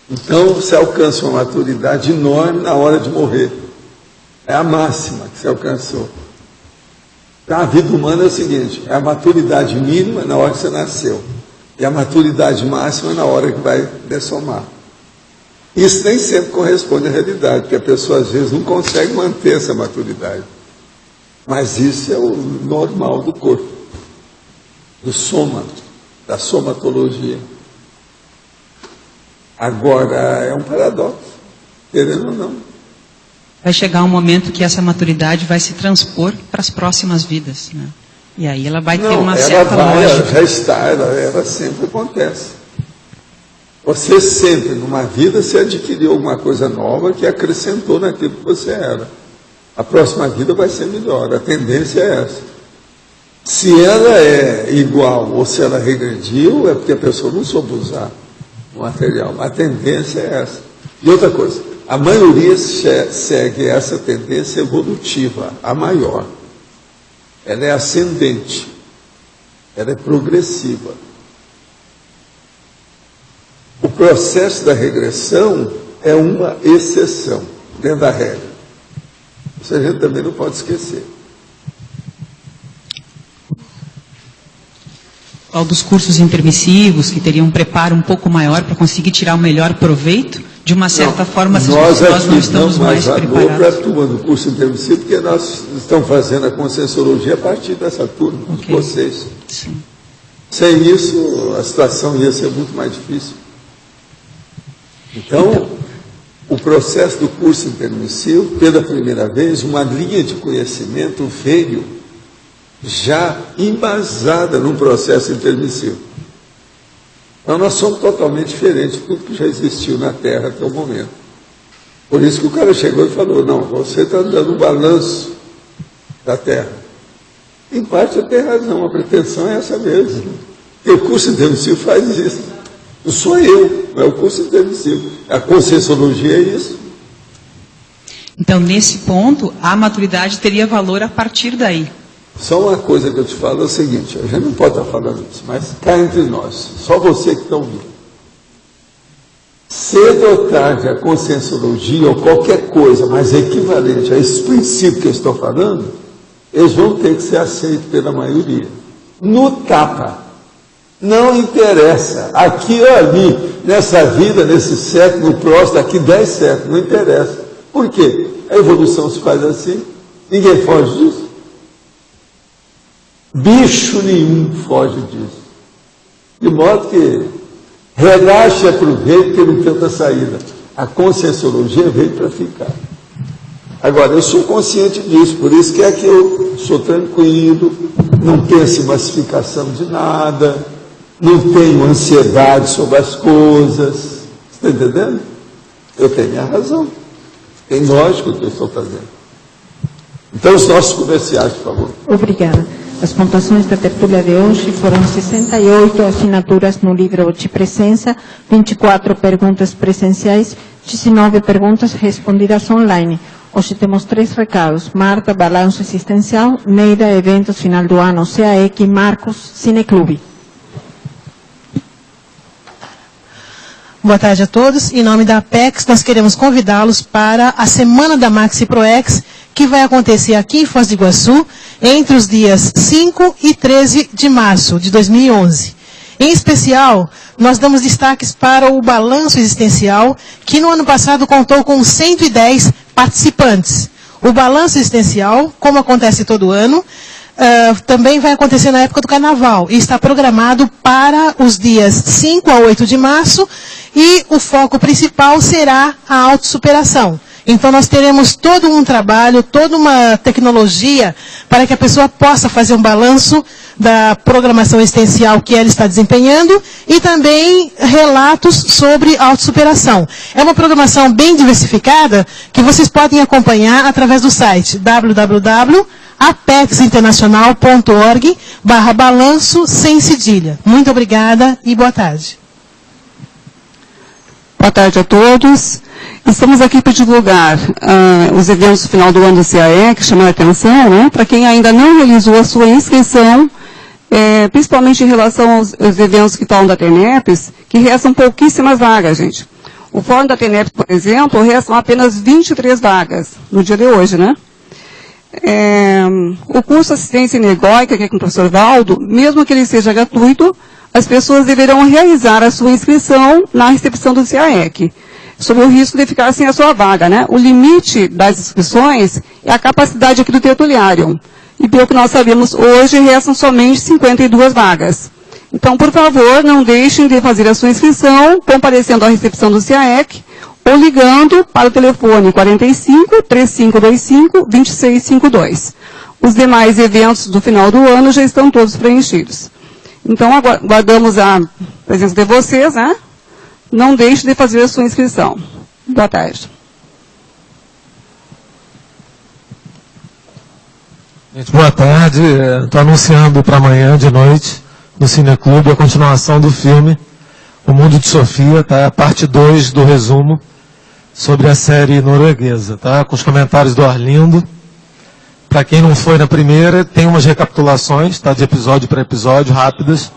Então você alcança uma maturidade enorme na hora de morrer. É a máxima que você alcançou. A vida humana é o seguinte, é a maturidade mínima na hora que você nasceu. E a maturidade máxima na hora que vai dessomar. Isso nem sempre corresponde à realidade, porque a pessoa às vezes não consegue manter essa maturidade. Mas isso é o normal do corpo, do soma, da somatologia. Agora, é um paradoxo, querendo ou não. Vai chegar um momento que essa maturidade vai se transpor para as próximas vidas, né? E aí ela vai ter uma certa lógica. Ela já está, ela sempre acontece. Você sempre, numa vida, se adquiriu alguma coisa nova que acrescentou naquilo que você era. A próxima vida vai ser melhor, a tendência é essa. Se ela é igual ou se ela regrediu, é porque a pessoa não soube usar o material. A tendência é essa. E outra coisa, a maioria segue essa tendência evolutiva, a maior. Ela é ascendente, ela é progressiva. O processo da regressão é uma exceção dentro da regra. Isso a gente também não pode esquecer. Qual dos cursos intermissivos que teriam um preparo um pouco maior para conseguir tirar o melhor proveito? De uma certa forma, nós não estamos mais preparados. Para a turma do curso intermissivo, porque nós estamos fazendo a conscienciologia a partir dessa turma, de vocês. Sim. Sem isso, a situação ia ser muito mais difícil. Então, o processo do curso intermissivo, pela primeira vez, uma linha de conhecimento veio já embasada num processo intermissivo. Então, nós somos totalmente diferentes de tudo que já existiu na Terra até o momento. Por isso que o cara chegou e falou, não, você está dando um balanço da Terra. Em parte, ele tem razão, a pretensão é essa mesmo. E o curso intermissivo faz isso. Não sou eu, não é o curso intermissivo. A conscienciologia é isso. Então, nesse ponto, a maturidade teria valor a partir daí. Só uma coisa que eu te falo é o seguinte, a gente não pode estar falando isso, mas cá entre nós, só você que está ouvindo. Cedo ou tarde, a conscienciologia ou qualquer coisa mais equivalente a esse princípio que eu estou falando, eles vão ter que ser aceitos pela maioria. No tapa. Não interessa. Aqui ou ali, nessa vida, nesse século, no próximo, daqui 10 séculos, não interessa. Por quê? A evolução se faz assim, ninguém foge disso. Bicho nenhum foge disso. De modo que relaxe e aproveite que não tem outra saída. A conscienciologia veio para ficar. Agora, eu sou consciente disso, por isso que é que eu sou tranquilo, não penso em massificação de nada, não tenho ansiedade sobre as coisas. Está entendendo? Eu tenho minha razão. Tem lógica o que eu estou fazendo. Então, os nossos comerciais, por favor. Obrigada. As pontuações da tertúlia de hoje foram 68 assinaturas no livro de presença, 24 perguntas presenciais, 19 perguntas respondidas online. Hoje temos 3 recados. Marta, balanço existencial. Neida, eventos final do ano, CAEC. Marcos, Cineclube. Boa tarde a todos. Em nome da Apex, nós queremos convidá-los para a Semana da Maxi ProEx, que vai acontecer aqui em Foz do Iguaçu, entre os dias 5 e 13 de março de 2011. Em especial, nós damos destaques para o balanço existencial, que no ano passado contou com 110 participantes. O balanço existencial, como acontece todo ano, também vai acontecer na época do Carnaval e está programado para os dias 5 a 8 de março e o foco principal será a autossuperação. Então nós teremos todo um trabalho, toda uma tecnologia para que a pessoa possa fazer um balanço da programação existencial que ela está desempenhando e também relatos sobre autossuperação. É uma programação bem diversificada que vocês podem acompanhar através do site www.apexinternacional.org/balanço sem cedilha. Muito obrigada e boa tarde. Boa tarde a todos. Estamos aqui para divulgar os eventos do final do ano do CAE, que chamaram a atenção, né, para quem ainda não realizou a sua inscrição, principalmente em relação aos eventos que falam da TENEPES, que restam pouquíssimas vagas, gente. O Fórum da TENEPES, por exemplo, restam apenas 23 vagas no dia de hoje, né? O curso Assistência Inegóica, que é com o professor Valdo, mesmo que ele seja gratuito, as pessoas deverão realizar a sua inscrição na recepção do CAEC, sob o risco de ficar sem a sua vaga, né? O limite das inscrições é a capacidade aqui do tertuliário. E pelo que nós sabemos, hoje restam somente 52 vagas. Então, por favor, não deixem de fazer a sua inscrição, comparecendo à recepção do CAEC, ou ligando para o telefone 45-3525-2652. Os demais eventos do final do ano já estão todos preenchidos. Então, aguardamos a presença de vocês, né? Não deixe de fazer a sua inscrição. Boa tarde. Gente, boa tarde. Estou anunciando para amanhã de noite, no Cineclube, a continuação do filme O Mundo de Sofia, tá? A parte 2 do resumo sobre a série norueguesa, tá? Com os comentários do Arlindo. Para quem não foi na primeira, tem umas recapitulações, tá? De episódio para episódio, rápidas.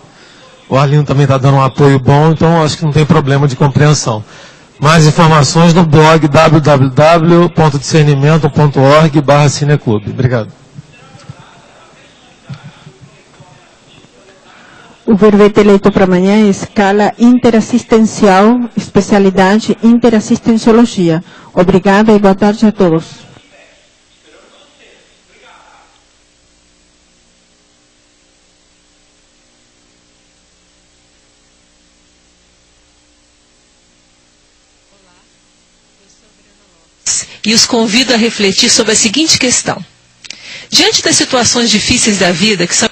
O Arlindo também está dando um apoio bom, então acho que não tem problema de compreensão. Mais informações no blog www.discernimento.org/cineclube. Obrigado. O verbete eleito para amanhã é escala interassistencial, especialidade interassistenciologia. Obrigada e boa tarde a todos. E os convido a refletir sobre a seguinte questão. Diante das situações difíceis da vida, que são